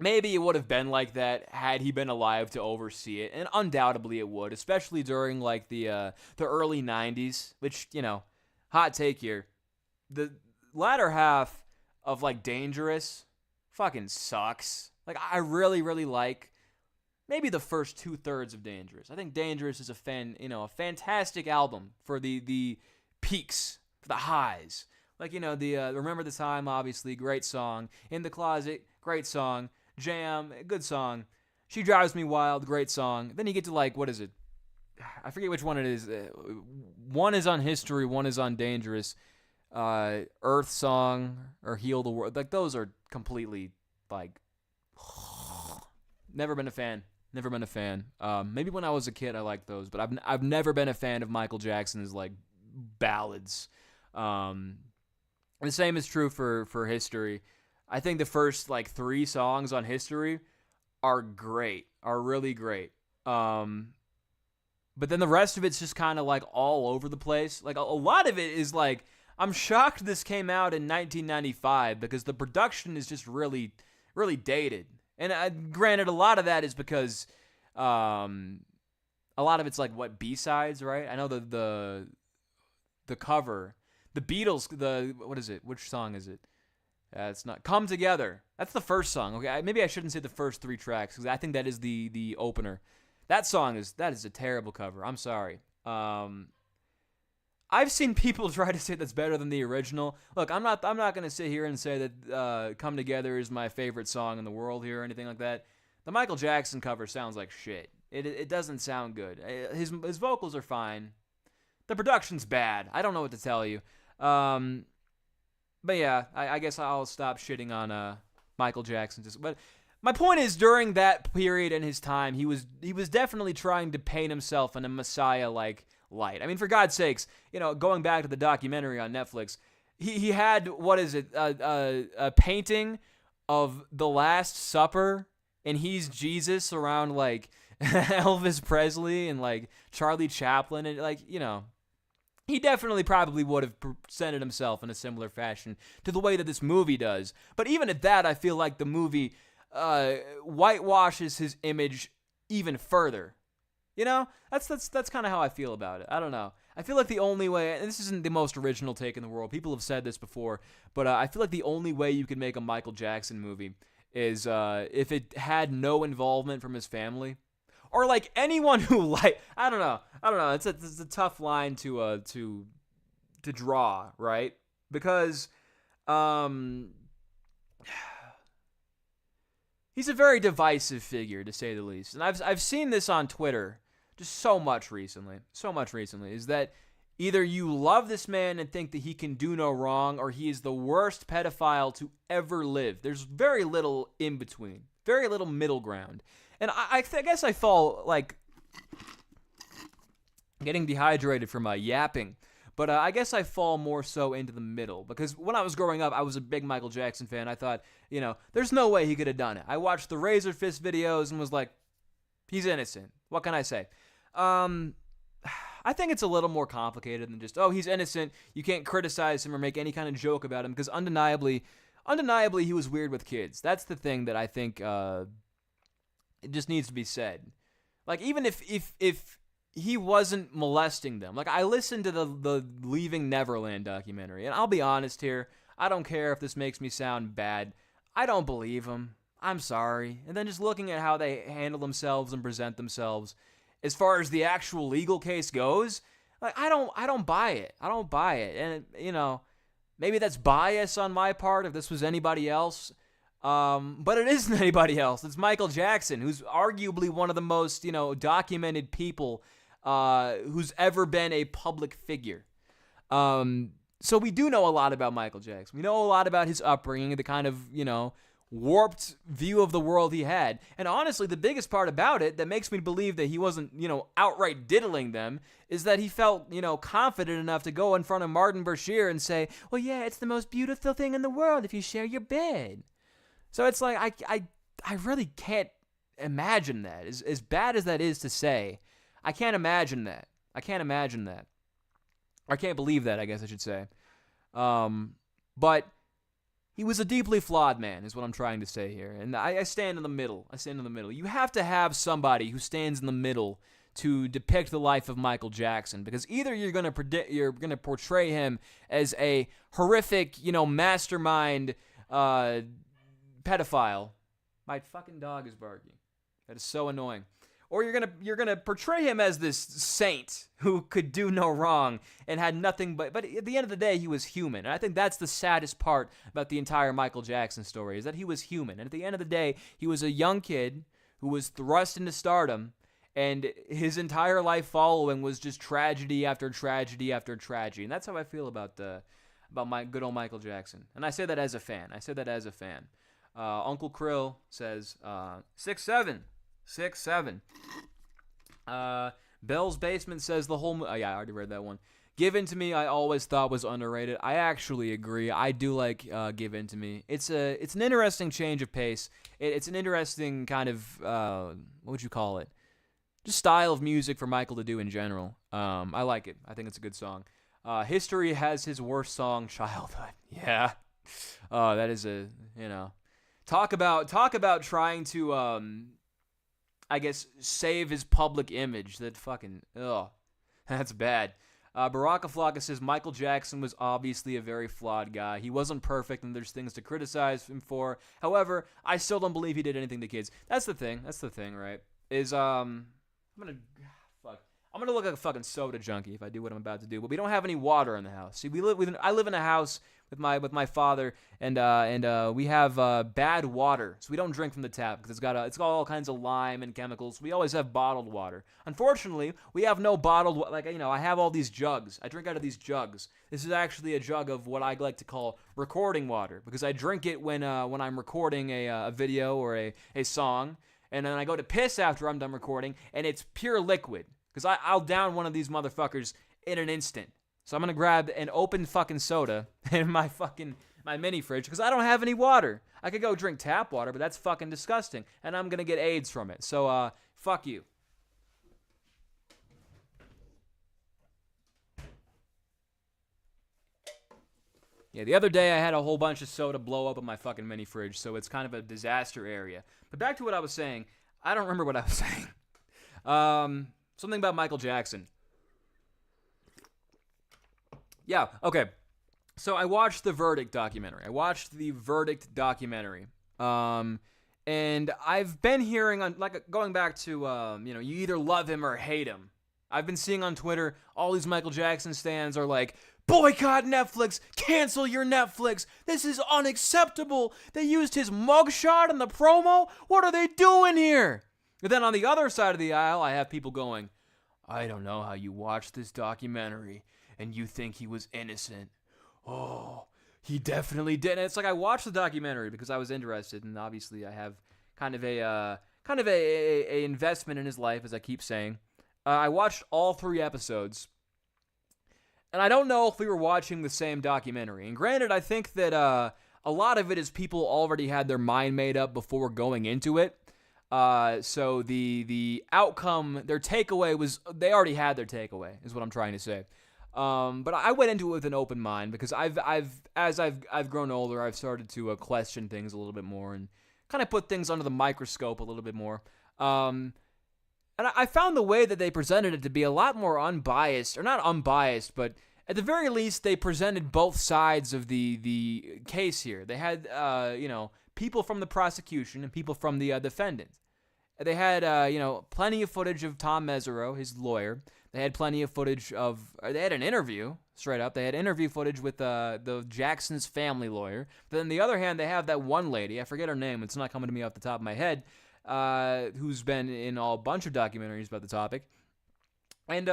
maybe it would have been like that had he been alive to oversee it, and undoubtedly it would, especially during like the early 90s, which, hot take here. The latter half of like Dangerous fucking sucks. Like, I really, really like maybe the first 2/3 of Dangerous. I think Dangerous is a fantastic album for the peaks, for the highs. Like, Remember the Time, obviously, great song. In the Closet, great song. Jam, good song. She Drives Me Wild, great song. Then you get to like, what is it? I forget which one it is. One is on History, one is on Dangerous. Earth Song or Heal the World. Like, those are completely like never been a fan. Maybe when I was a kid I liked those, but I've never been a fan of Michael Jackson's like ballads. The same is true for History. I think the first like 3 songs on History are really great. But then the rest of it's just kind of like all over the place. Like a lot of it is like, I'm shocked this came out in 1995 because the production is just really, really dated. And granted, a lot of that is because a lot of it's like B-sides, right? I know the cover, the Beatles, what is it? Which song is it? It's not Come Together. That's the first song. Okay, maybe I shouldn't say the first 3 tracks because I think that is the opener. That is a terrible cover. I'm sorry. I've seen people try to say that's better than the original. Look, I'm not going to sit here and say that Come Together is my favorite song in the world here or anything like that. The Michael Jackson cover sounds like shit. It doesn't sound good. His vocals are fine. The production's bad. I don't know what to tell you. But yeah, I guess I'll stop shitting on Michael Jackson. But my point is, during that period in his time, he was definitely trying to paint himself in a Messiah-like light. I mean, for God's sakes, going back to the documentary on Netflix, he had, what is it, a painting of the Last Supper, and he's Jesus around like Elvis Presley and like Charlie Chaplin, and like, he definitely probably would have presented himself in a similar fashion to the way that this movie does. But even at that, I feel like the movie whitewashes his image even further. That's kind of how I feel about it. I don't know. I feel like the only way, and this isn't the most original take in the world, people have said this before, but I feel like the only way you can make a Michael Jackson movie is if it had no involvement from his family, or like anyone who I don't know. It's a tough line to draw, right? Because he's a very divisive figure, to say the least. And I've seen this on Twitter just so much recently, is that either you love this man and think that he can do no wrong, or he is the worst pedophile to ever live. There's very little in between, very little middle ground. And I guess I fall, like, getting dehydrated from yapping. But I guess I fall more so into the middle. Because when I was growing up, I was a big Michael Jackson fan. I thought, there's no way he could have done it. I watched the Razor Fist videos and was like, he's innocent. What can I say? I think it's a little more complicated than just, he's innocent. You can't criticize him or make any kind of joke about him. Because undeniably, he was weird with kids. That's the thing that I think it just needs to be said. Like, even if he wasn't molesting them. Like, I listened to the Leaving Neverland documentary, and I'll be honest here, I don't care if this makes me sound bad. I don't believe him. I'm sorry. And then just looking at how they handle themselves and present themselves, as far as the actual legal case goes, like, I don't buy it. I don't buy it. And, maybe that's bias on my part if this was anybody else. But it isn't anybody else. It's Michael Jackson, who's arguably one of the most, documented people who's ever been a public figure. So we do know a lot about Michael Jackson. We know a lot about his upbringing, the kind of, warped view of the world he had. And honestly, the biggest part about it that makes me believe that he wasn't, outright diddling them is that he felt, confident enough to go in front of Martin Bashir and say, well, yeah, it's the most beautiful thing in the world if you share your bed. So it's like, I really can't imagine that. As bad as that is to say, I can't imagine that. I can't imagine that. I can't believe that, I guess I should say. But he was a deeply flawed man, is what I'm trying to say here. And I stand in the middle. You have to have somebody who stands in the middle to depict the life of Michael Jackson, because either you're going to portray him as a horrific, mastermind pedophile. My fucking dog is barking. That is so annoying. Or you're gonna portray him as this saint who could do no wrong and had nothing but at the end of the day, he was human. And I think that's the saddest part about the entire Michael Jackson story, is that he was human. And at the end of the day, he was a young kid who was thrust into stardom, and his entire life following was just tragedy after tragedy after tragedy. And that's how I feel about my good old Michael Jackson. And I say that as a fan. Uncle Krill says 6'7". 6'7". Bell's Basement says the whole... Oh, yeah, I already read that one. Give In To Me, I always thought was underrated. I actually agree. I do like Give In To Me. It's an interesting change of pace. It's an interesting kind of... what would you call it? Just style of music for Michael to do in general. I like it. I think it's a good song. History has his worst song, Childhood. Yeah. That is a... Talk about trying to... I guess, save his public image. That fucking, that's bad. Baraka Flocka says, Michael Jackson was obviously a very flawed guy. He wasn't perfect, and there's things to criticize him for. However, I still don't believe he did anything to kids. That's the thing, right? I'm gonna look like a fucking soda junkie if I do what I'm about to do, but we don't have any water in the house. See, I live in a house with my father, and we have bad water, so we don't drink from the tap because it's got all kinds of lime and chemicals. We always have bottled water. Unfortunately, we have no bottled I have all these jugs. I drink out of these jugs. This is actually a jug of what I like to call recording water, because I drink it when I'm recording a video or a song, and then I go to piss after I'm done recording, and it's pure liquid, because I'll down one of these motherfuckers in an instant. So I'm going to grab an open fucking soda in my mini fridge, because I don't have any water. I could go drink tap water, but that's fucking disgusting, and I'm going to get AIDS from it. So, fuck you. Yeah, the other day I had a whole bunch of soda blow up in my fucking mini fridge, so it's kind of a disaster area. But back to what I was saying. I don't remember what I was saying. Something about Michael Jackson. Yeah, okay. So I watched the Verdict documentary. And I've been hearing on, going back to, you either love him or hate him. I've been seeing on Twitter, all these Michael Jackson stans are like, boycott Netflix, cancel your Netflix, this is unacceptable, they used his mugshot in the promo, what are they doing here? And then on the other side of the aisle, I have people going, I don't know how you watched this documentary and you think he was innocent. Oh, he definitely did. And it's like I watched the documentary because I was interested, and obviously I have kind of a investment in his life, as I keep saying. I watched all 3 episodes, and I don't know if we were watching the same documentary. And granted, I think that a lot of it is people already had their mind made up before going into it. So the outcome, their takeaway was, they already had their takeaway, is what I'm trying to say. But I went into it with an open mind, because as I've grown older, I've started to question things a little bit more and kind of put things under the microscope a little bit more. And I found the way that they presented it to be a lot more unbiased, or not unbiased, but at the very least, they presented both sides of the case here. They had, people from the prosecution and people from the defendant. They had, plenty of footage of Tom Mesereau, his lawyer. They had plenty of footage they had an interview, straight up. They had interview footage with the Jackson's family lawyer. But on the other hand, they have that one lady, I forget her name, it's not coming to me off the top of my head, who's been in a bunch of documentaries about the topic. And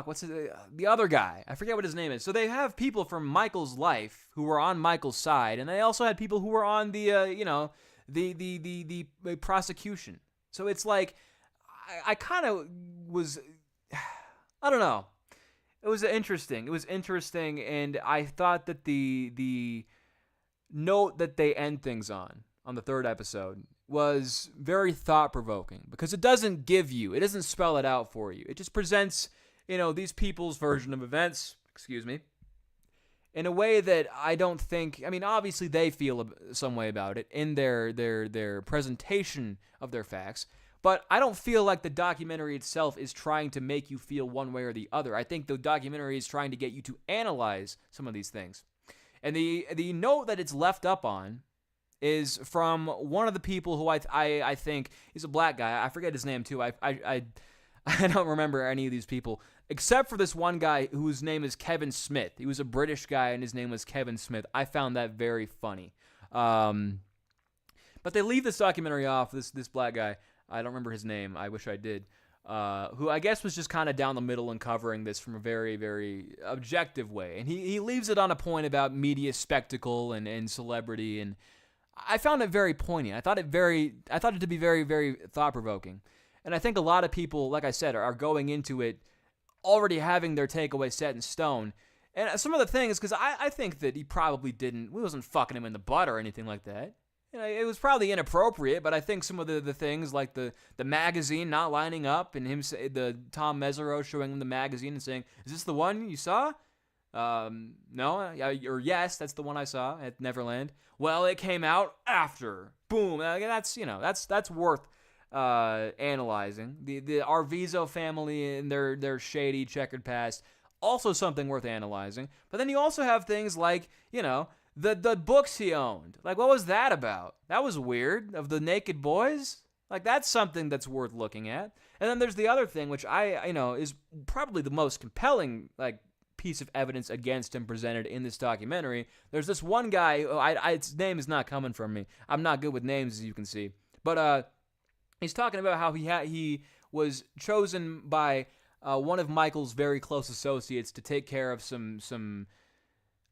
what's the other guy? I forget what his name is. So they have people from Michael's life who were on Michael's side, and they also had people who were on the the prosecution. So it's like I kind of was, I don't know. It was interesting, and I thought that the note that they end things on the third episode was very thought-provoking, because it doesn't spell it out for you. It just presents, these people's version of events, in a way that I don't think, obviously they feel some way about it in their presentation of their facts, but I don't feel like the documentary itself is trying to make you feel one way or the other. I think the documentary is trying to get you to analyze some of these things. And the note that it's left up on is from one of the people who I think is a black guy. I forget his name too. I don't remember any of these people except for this one guy whose name is Kevin Smith. He was a British guy and his name was Kevin Smith. I found that very funny. But they leave this documentary off. This black guy. I don't remember his name. I wish I did. Who I guess was just kind of down the middle and covering this from a very, very objective way. And he leaves it on a point about media spectacle and celebrity, and I found it very poignant. I thought it to be very, very thought-provoking. And I think a lot of people, like I said, are going into it already having their takeaway set in stone. And some of the things, because I think that he wasn't fucking him in the butt or anything like that. It was probably inappropriate, but I think some of the things like the magazine not lining up and the Tom Mesereau showing him the magazine and saying, "Is this the one you saw?" No, or yes, that's the one I saw at Neverland. Well, it came out after. Boom. That's worth analyzing. The Arvizo family and their shady checkered past, also something worth analyzing. But then you also have things like, the books he owned. Like, what was that about? That was weird. Of the naked boys? Like, that's something that's worth looking at. And then there's the other thing, which is probably the most compelling, piece of evidence against him presented in this documentary. There's this one guy, his name is not coming from me. I'm not good with names, as you can see. But he's talking about how he was chosen by one of Michael's very close associates to take care of some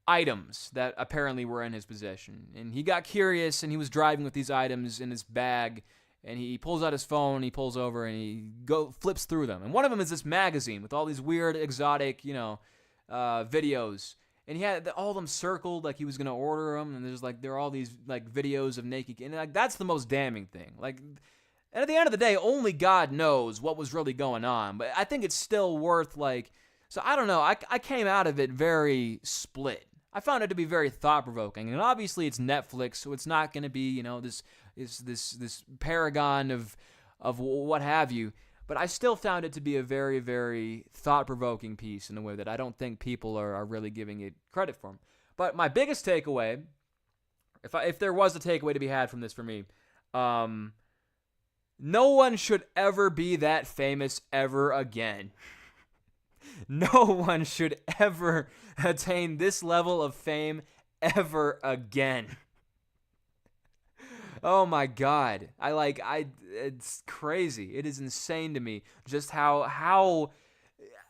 items that apparently were in his possession. And he got curious, and he was driving with these items in his bag, and he pulls out his phone, he pulls over, and he flips through them. And one of them is this magazine with all these weird, exotic, videos. And he had all of them circled like he was going to order them, and there are all these, videos of naked, and, that's the most damning thing. And at the end of the day, only God knows what was really going on, but I think it's still worth, so I don't know, I came out of it very split. I found it to be very thought-provoking, and obviously it's Netflix, so it's not going to be, this paragon of what have you, but I still found it to be a very, very thought-provoking piece in a way that I don't think people are really giving it credit for. But my biggest takeaway, if there was a takeaway to be had from this for me, no one should ever be that famous ever again. No one should ever attain this level of fame ever again. Oh my God. It's crazy. It is insane to me just how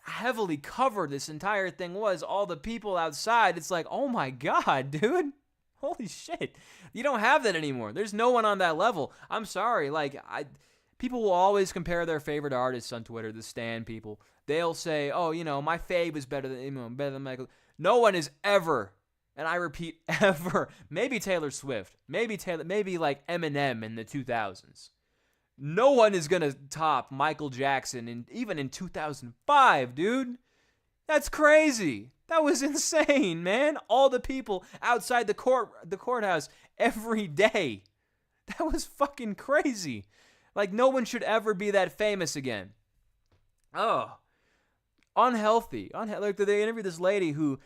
heavily covered this entire thing was. All the people outside, it's like, oh my God, dude. Holy shit. You don't have that anymore. There's no one on that level. I'm sorry. People will always compare their favorite artists on Twitter, the Stan people. They'll say, oh, my fave is better than Michael. No one is ever, and I repeat, ever, maybe Taylor Swift, maybe Eminem in the 2000s. No one is going to top Michael Jackson, even in 2005, dude. That's crazy. That was insane, man. All the people outside the courthouse every day. That was fucking crazy. No one should ever be that famous again. Oh, unhealthy. They interviewed this lady who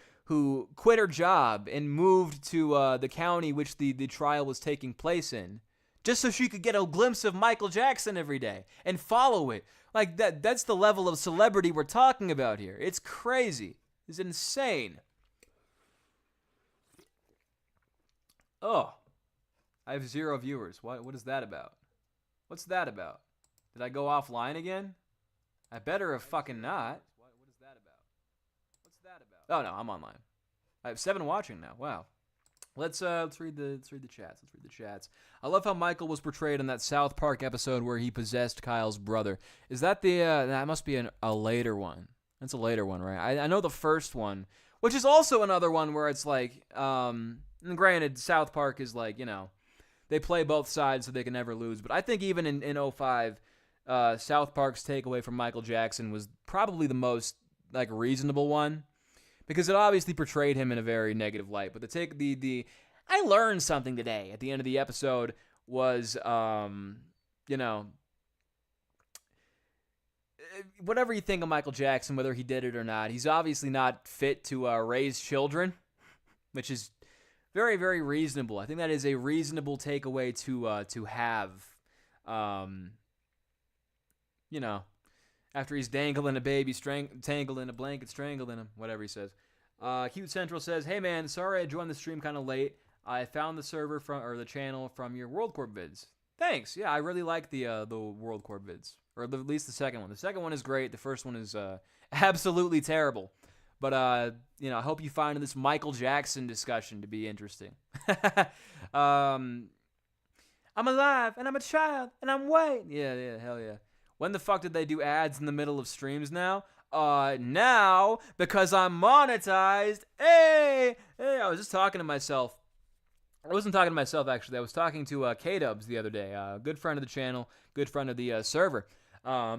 quit her job and moved to the county which the trial was taking place in, just so she could get a glimpse of Michael Jackson every day and follow it. That's the level of celebrity we're talking about here. It's crazy. It's insane. Oh, I have 0 viewers. What is that about? What's that about? Did I go offline again? I better have fucking not. Oh no, I'm online. I have 7 watching now. Wow. Let's read the chats. Let's read the chats. I love how Michael was portrayed in that South Park episode where he possessed Kyle's brother. Is that the that must be a later one. That's a later one, right? I know the first one, which is also another one where it's like and granted South Park is like, they play both sides so they can never lose, but I think even in 05 South Park's takeaway from Michael Jackson was probably the most like reasonable one. Because it obviously portrayed him in a very negative light. But the I learned something today at the end of the episode was, whatever you think of Michael Jackson, whether he did it or not, he's obviously not fit to raise children, which is very, very reasonable. I think that is a reasonable takeaway to have, after he's dangling a baby, tangled in a blanket, strangled in him, whatever he says. Cute Central says, "Hey man, sorry I joined the stream kind of late. I found the server the channel from your World Corp vids. Thanks. Yeah, I really like the World Corp vids, or at least the second one. The second one is great. The first one is absolutely terrible. But I hope you find this Michael Jackson discussion to be interesting. I'm alive and I'm a child and I'm white. Yeah, hell yeah. When the fuck did they do ads in the middle of streams now? Now, because I'm monetized. Hey, I was just talking to myself. I wasn't talking to myself, actually. I was talking to K-Dubs the other day, good friend of the channel, good friend of the server. I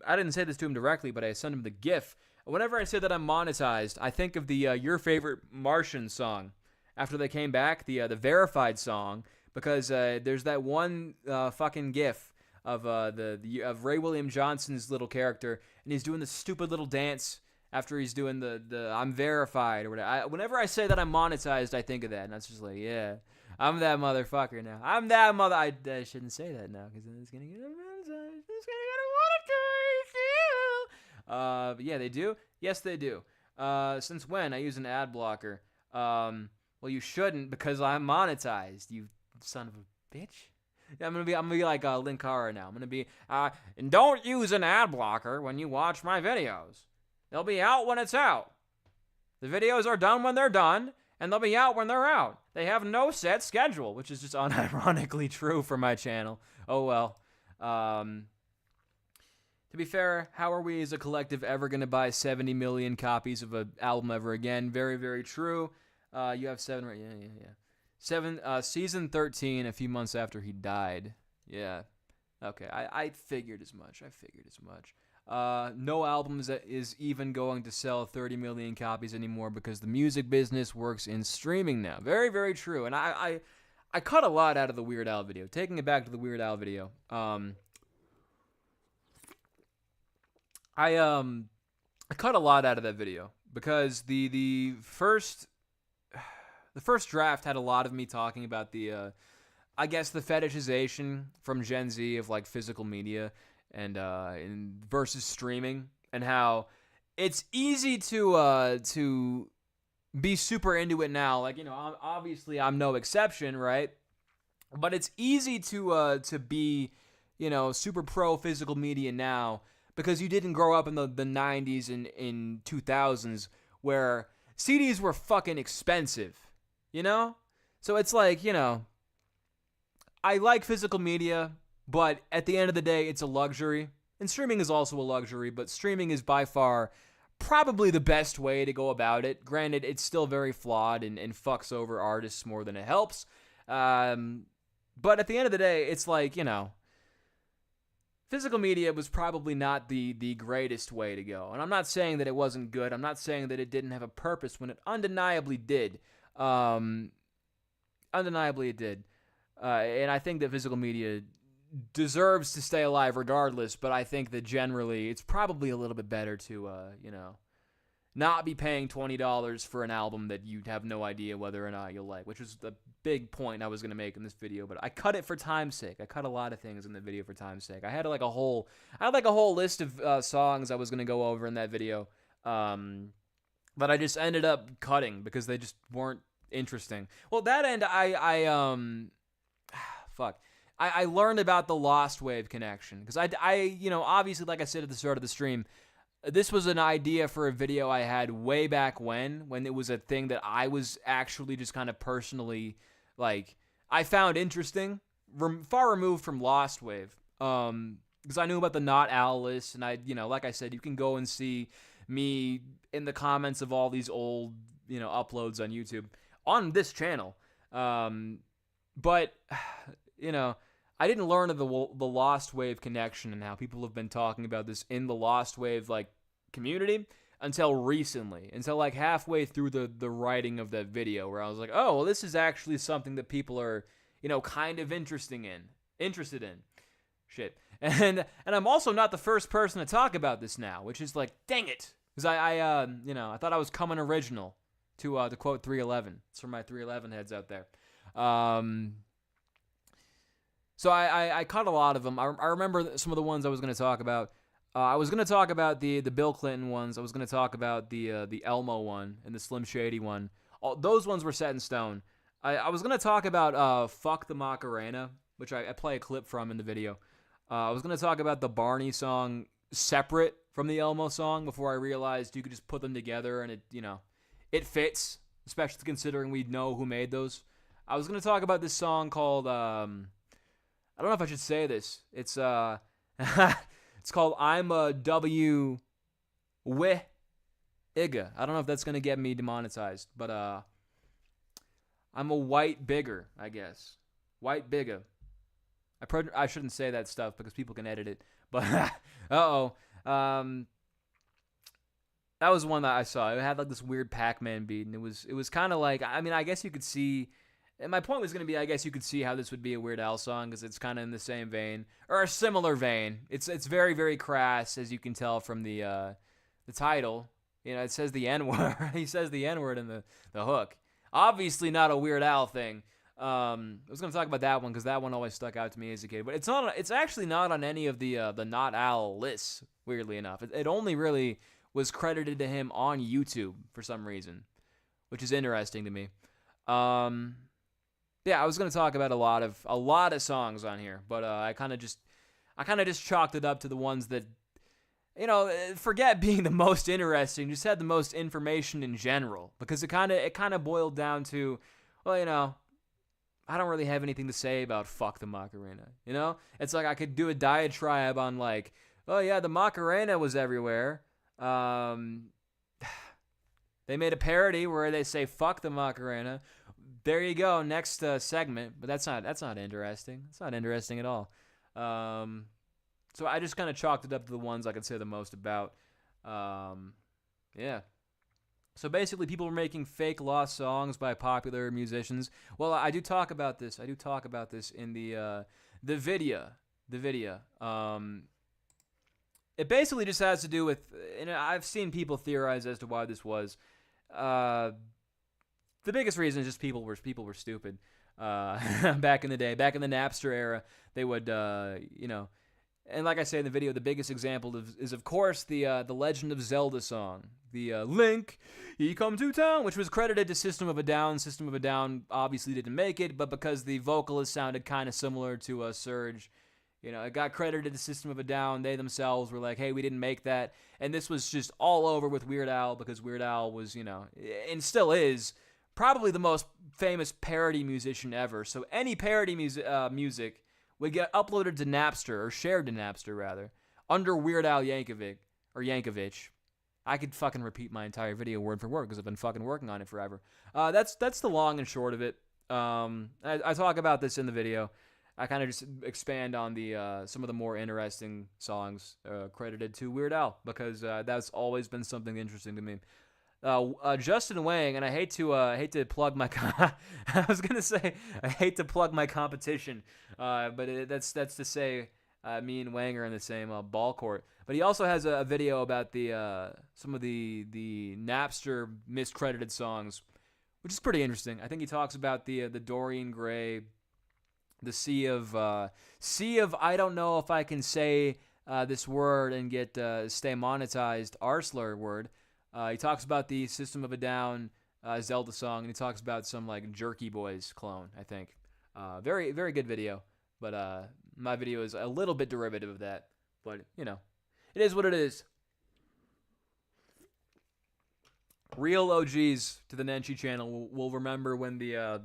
didn't say this to him directly, but I sent him the GIF. Whenever I say that I'm monetized, I think of the Your Favorite Martian song. After they came back, the Verified song, because there's that one fucking GIF of of Ray William Johnson's little character, and he's doing this stupid little dance after he's doing the I'm verified or whatever. Whenever I say that I'm monetized, I think of that, and that's just like, yeah, I'm that motherfucker now. I'm that mother. I shouldn't say that now because then it's gonna get monetized. It's gonna get monetized. But yeah, they do. Yes, they do. Since when? I use an ad blocker. Well, you shouldn't because I'm monetized. You son of a bitch. I'm gonna be like Linkara now. I'm gonna be and don't use an ad blocker when you watch my videos. They'll be out when it's out. The videos are done when they're done, and they'll be out when they're out. They have no set schedule, which is just unironically true for my channel. Oh well. To be fair, how are we as a collective ever gonna buy 70 million copies of an album ever again? Very, very true. You have 7 right? Yeah. Season 13, a few months after he died. Yeah. Okay, I figured as much. No album is even going to sell 30 million copies anymore because the music business works in streaming now. Very, very true. And I cut a lot out of the Weird Al video. Taking it back to the Weird Al video. I cut a lot out of that video because the first draft had a lot of me talking about the fetishization from Gen Z of like physical media and versus streaming, and how it's easy to be super into it now. Like, obviously I'm no exception, right? But it's easy to be, super pro physical media now because you didn't grow up in the 90s and in 2000s where CDs were fucking expensive. So it's like, I like physical media, but at the end of the day, it's a luxury. And streaming is also a luxury, but streaming is by far probably the best way to go about it. Granted, it's still very flawed and fucks over artists more than it helps. But at the end of the day, it's like, physical media was probably not the greatest way to go. And I'm not saying that it wasn't good. I'm not saying that it didn't have a purpose when it undeniably did. Undeniably it did. And I think that physical media deserves to stay alive regardless, but I think that generally it's probably a little bit better to, not be paying $20 for an album that you have no idea whether or not you'll like, which was the big point I was going to make in this video, but I cut it for time's sake. I cut a lot of things in the video for time's sake. I had like a whole list of songs I was going to go over in that video, but I just ended up cutting because they just weren't interesting. Well, that end, I learned about the Lost Wave connection because I obviously, like I said at the start of the stream, this was an idea for a video I had way back when it was a thing that I was actually just kind of personally, like, I found interesting, far removed from Lost Wave. Because I knew about the Not Owl list, and like I said, you can go and see me in the comments of all these old, uploads on YouTube on this channel. But I didn't learn of the Lost Wave connection and how people have been talking about this in the Lost Wave community until recently, until like halfway through the writing of that video, where I was like, oh, well, this is actually something that people are kind of interested in. Shit. And I'm also not the first person to talk about this now, which is like, dang it, because I thought I was coming original, to quote 311. It's for my 311 heads out there. So I caught a lot of them. I remember some of the ones I was going to talk about. I was going to talk about the Bill Clinton ones. I was going to talk about the Elmo one and the Slim Shady one. Those ones were set in stone. I was going to talk about Fuck the Macarena, which I play a clip from in the video. I was going to talk about the Barney song separate from the Elmo song before I realized you could just put them together and it fits, especially considering we know who made those. I was going to talk about this song called, I don't know if I should say this. It's it's called I'm a W Wih Igga. I don't know if that's going to get me demonetized, but I'm a white bigger, I guess. White bigger. I shouldn't say that stuff because people can edit it. But that was one that I saw. It had like this weird Pac-Man beat, and it was kind of like, I mean, I guess you could see. And my point was going to be, I guess you could see how this would be a Weird Al song because it's kind of in the same vein or a similar vein. It's very, very crass, as you can tell from the title. It says the N-word. He says the N-word in the hook. Obviously not a Weird Al thing. I was going to talk about that one because that one always stuck out to me as a kid. But it's actually not on any of the Not Al lists, weirdly enough. It only really was credited to him on YouTube for some reason, which is interesting to me. Yeah, I was gonna talk about a lot of songs on here, but I kind of just chalked it up to the ones that, forget being the most interesting, just had the most information in general, because it kind of boiled down to, well, I don't really have anything to say about Fuck the Macarena. It's like I could do a diatribe on like, oh yeah, the Macarena was everywhere. They made a parody where they say Fuck the Macarena. There you go, next segment. But that's not interesting. It's not interesting at all. So I just kind of chalked it up to the ones I could say the most about. Yeah. So basically, people were making fake lost songs by popular musicians. Well, I do talk about this. In the video. It basically just has to do with, I've seen people theorize as to why this was. The biggest reason is just people were stupid. Back in the day, back in the Napster era, they would, and like I say in the video, the biggest example is of course the Legend of Zelda song, the Link, he come to town, which was credited to System of a Down. System of a Down obviously didn't make it, but because the vocalist sounded kind of similar to Surge, it got credited to System of a Down. They themselves were like, hey, we didn't make that, and this was just all over with Weird Al because Weird Al was, and still is, probably the most famous parody musician ever. So any parody music would get uploaded to Napster, or shared to Napster, rather, under Weird Al Yankovic, or Yankovic. I could fucking repeat my entire video word for word because I've been fucking working on it forever. That's the long and short of it. I talk about this in the video. I kind of just expand on the some of the more interesting songs credited to Weird Al because that's always been something interesting to me. Justin Wang, and I hate to plug my I was gonna say I hate to plug my competition, but that's to say me and Wang are in the same ball court. But he also has a video about the some of the Napster miscredited songs, which is pretty interesting. I think he talks about the Dorian Gray, the sea of I don't know if I can say this word and get stay monetized Arsler word. He talks about the System of a Down Zelda song, and he talks about some like Jerky Boys clone, I think. Very, very good video, but my video is a little bit derivative of that. But, it is what it is. Real OGs to the Nenshi channel will remember when the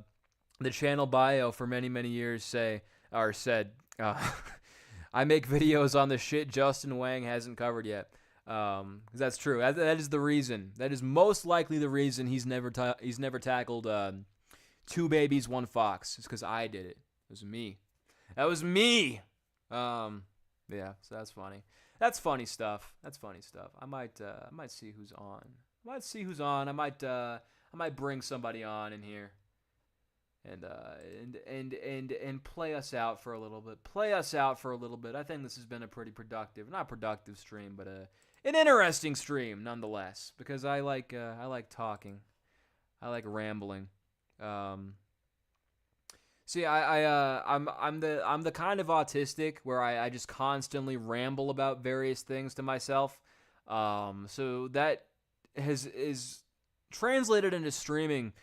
channel bio for many years said, I make videos on the shit Justin Wang hasn't covered yet. 'Cause that's true. That is the reason. That is most likely the reason he's never tackled Two Babies, One Fox. It's because I did it. It was me. That was me. Yeah. So that's funny. That's funny stuff. I might see who's on. I might bring somebody on in here. And play us out for a little bit. I think this has been a pretty not productive stream, but an interesting stream nonetheless. Because I like talking, I like rambling. See, I'm the kind of autistic where I just constantly ramble about various things to myself. So that is translated into streaming.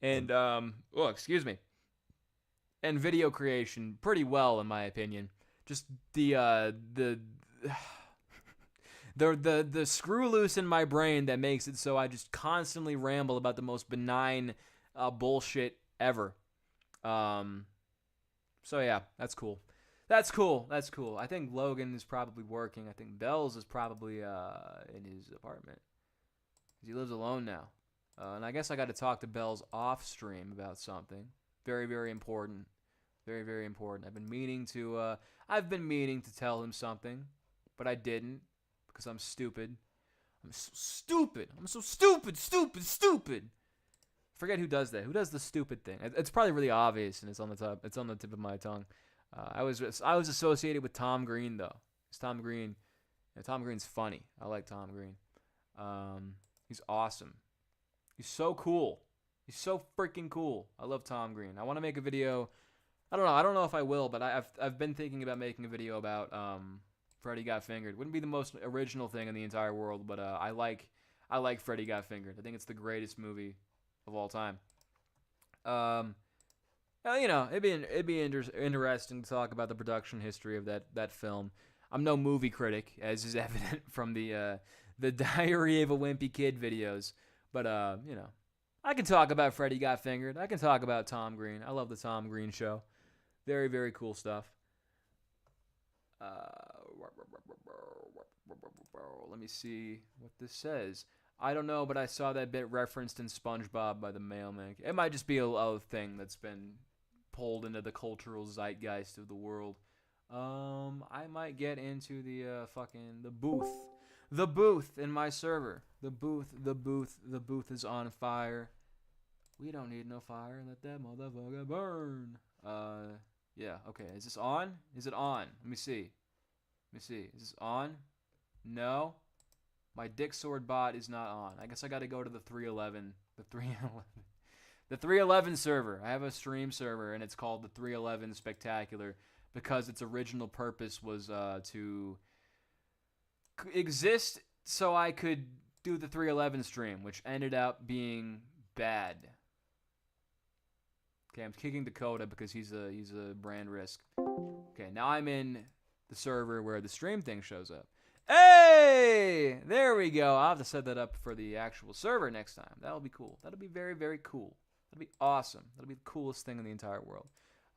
And excuse me, and video creation pretty well, in my opinion. Just the screw loose in my brain that makes it so I just constantly ramble about the most benign bullshit ever. So yeah, that's cool. That's cool. I think Logan is probably working. I think Bells is probably in his apartment. He lives alone now. And I guess I got to talk to Bells off stream about something very important. Very important. I've been meaning to tell him something, but I didn't because I'm stupid. I'm so stupid. Forget who does that. Who does the stupid thing? It's probably really obvious, and it's on the top. It's on the tip of my tongue. I was associated with Tom Green though. It's Tom Green. Tom Green's funny. I like Tom Green. He's awesome. He's so cool. He's so freaking cool. I love Tom Green. I want to make a video. I don't know if I will, but I've been thinking about making a video about Freddy Got Fingered. Wouldn't be the most original thing in the entire world, but I like Freddy Got Fingered. I think it's the greatest movie of all time. It'd be interesting to talk about the production history of that film. I'm no movie critic, as is evident from the Diary of a Wimpy Kid videos. But, I can talk about Freddy Got Fingered. I can talk about Tom Green. I love the Tom Green show. Very cool stuff. Let me see what this says. I don't know, but I saw that bit referenced in SpongeBob by the mailman. It might just be a thing that's been pulled into the cultural zeitgeist of the world. I might get into the booth. The booth in my server. The booth is on fire. We don't need no fire. Let that motherfucker burn. Yeah, okay. Is this on? Is it on? Let me see. Is this on? No. My Dick Sword bot is not on. I guess I gotta go to the 311. The 311 server. I have a stream server, and it's called the 311 Spectacular because its original purpose was to exist so I could do the 311 stream, which ended up being bad. Okay, I'm kicking Dakota because he's a brand risk. Okay, now I'm in the server where the stream thing shows up. Hey! There we go. I'll have to set that up for the actual server next time. That'll be cool. That'll be very cool. That'll be awesome. That'll be the coolest thing in the entire world.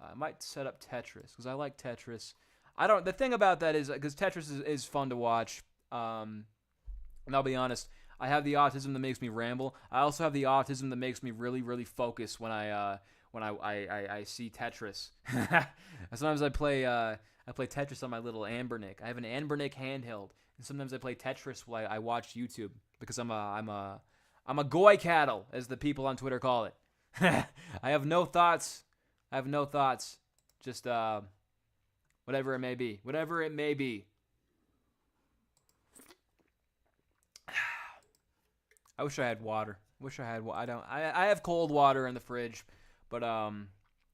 I might set up Tetris because I like Tetris. The thing about that is because Tetris is fun to watch. And I'll be honest, I have the autism that makes me ramble. I also have the autism that makes me really focus when I see Tetris. Sometimes I play Tetris on my little Ambernick. I have an Ambernick handheld, and sometimes I play Tetris while I watch YouTube because I'm a goy cattle, as the people on Twitter call it. I have no thoughts. Just whatever it may be. I wish I had water. I have cold water in the fridge, but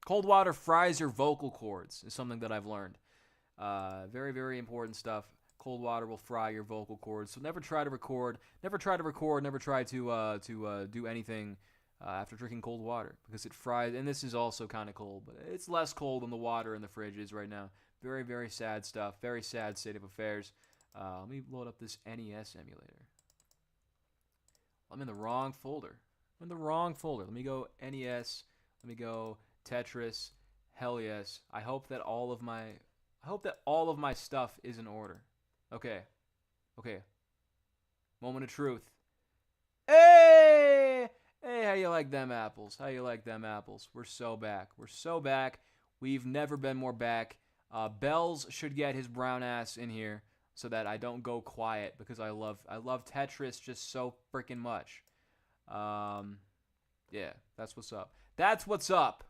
cold water fries your vocal cords is something that I've learned. Very important stuff. Cold water will fry your vocal cords. So never try to record. Never try to do anything after drinking cold water because it fries. And this is also kind of cold, but it's less cold than the water in the fridge is right now. Very sad stuff. Very sad state of affairs. Let me load up this NES emulator. I'm in the wrong folder. I'm in the wrong folder. Let me go NES. Let me go Tetris. Hell yes. I hope that all of my stuff is in order. Okay. Okay. Moment of truth. Hey! Hey, how you like them apples? How you like them apples? We're so back. We're so back. We've never been more back. Bells should get his brown ass in here so that I don't go quiet because I love Tetris just so freaking much. Yeah, that's what's up. That's what's up.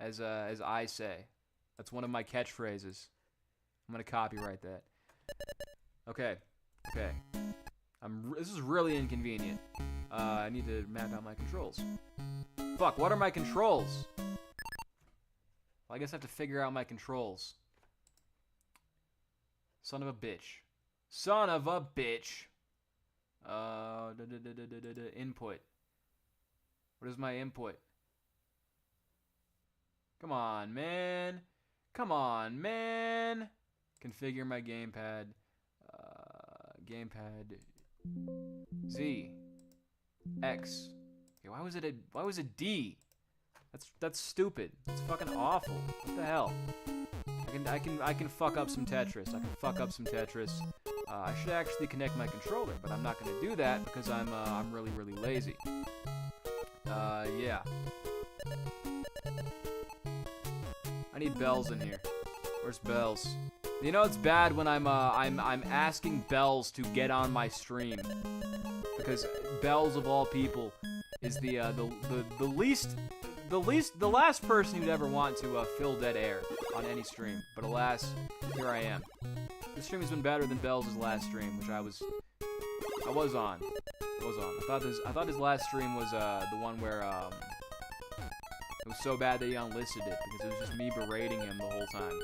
As I say. That's one of my catchphrases. I'm gonna copyright that. Okay. Okay. This is really inconvenient. I need to map out my controls. Fuck, what are my controls? Well, I guess I have to figure out my controls. Son of a bitch. Son of a bitch. Input. What is my input? Come on, man. Come on, man. Configure my gamepad. Gamepad. Z. X. Okay, why was it D? That's stupid. It's fucking awful. What the hell? I can fuck up some Tetris. I can fuck up some Tetris. I should actually connect my controller, but I'm not gonna do that because I'm really lazy. Yeah. I need Bells in here. Where's Bells? You know it's bad when I'm asking Bells to get on my stream because Bells of all people is the last person you'd ever want to fill dead air on any stream. But alas, here I am. This stream has been better than Bells' last stream, which I was on. I thought his last stream was the one where it was so bad that he unlisted it because it was just me berating him the whole time.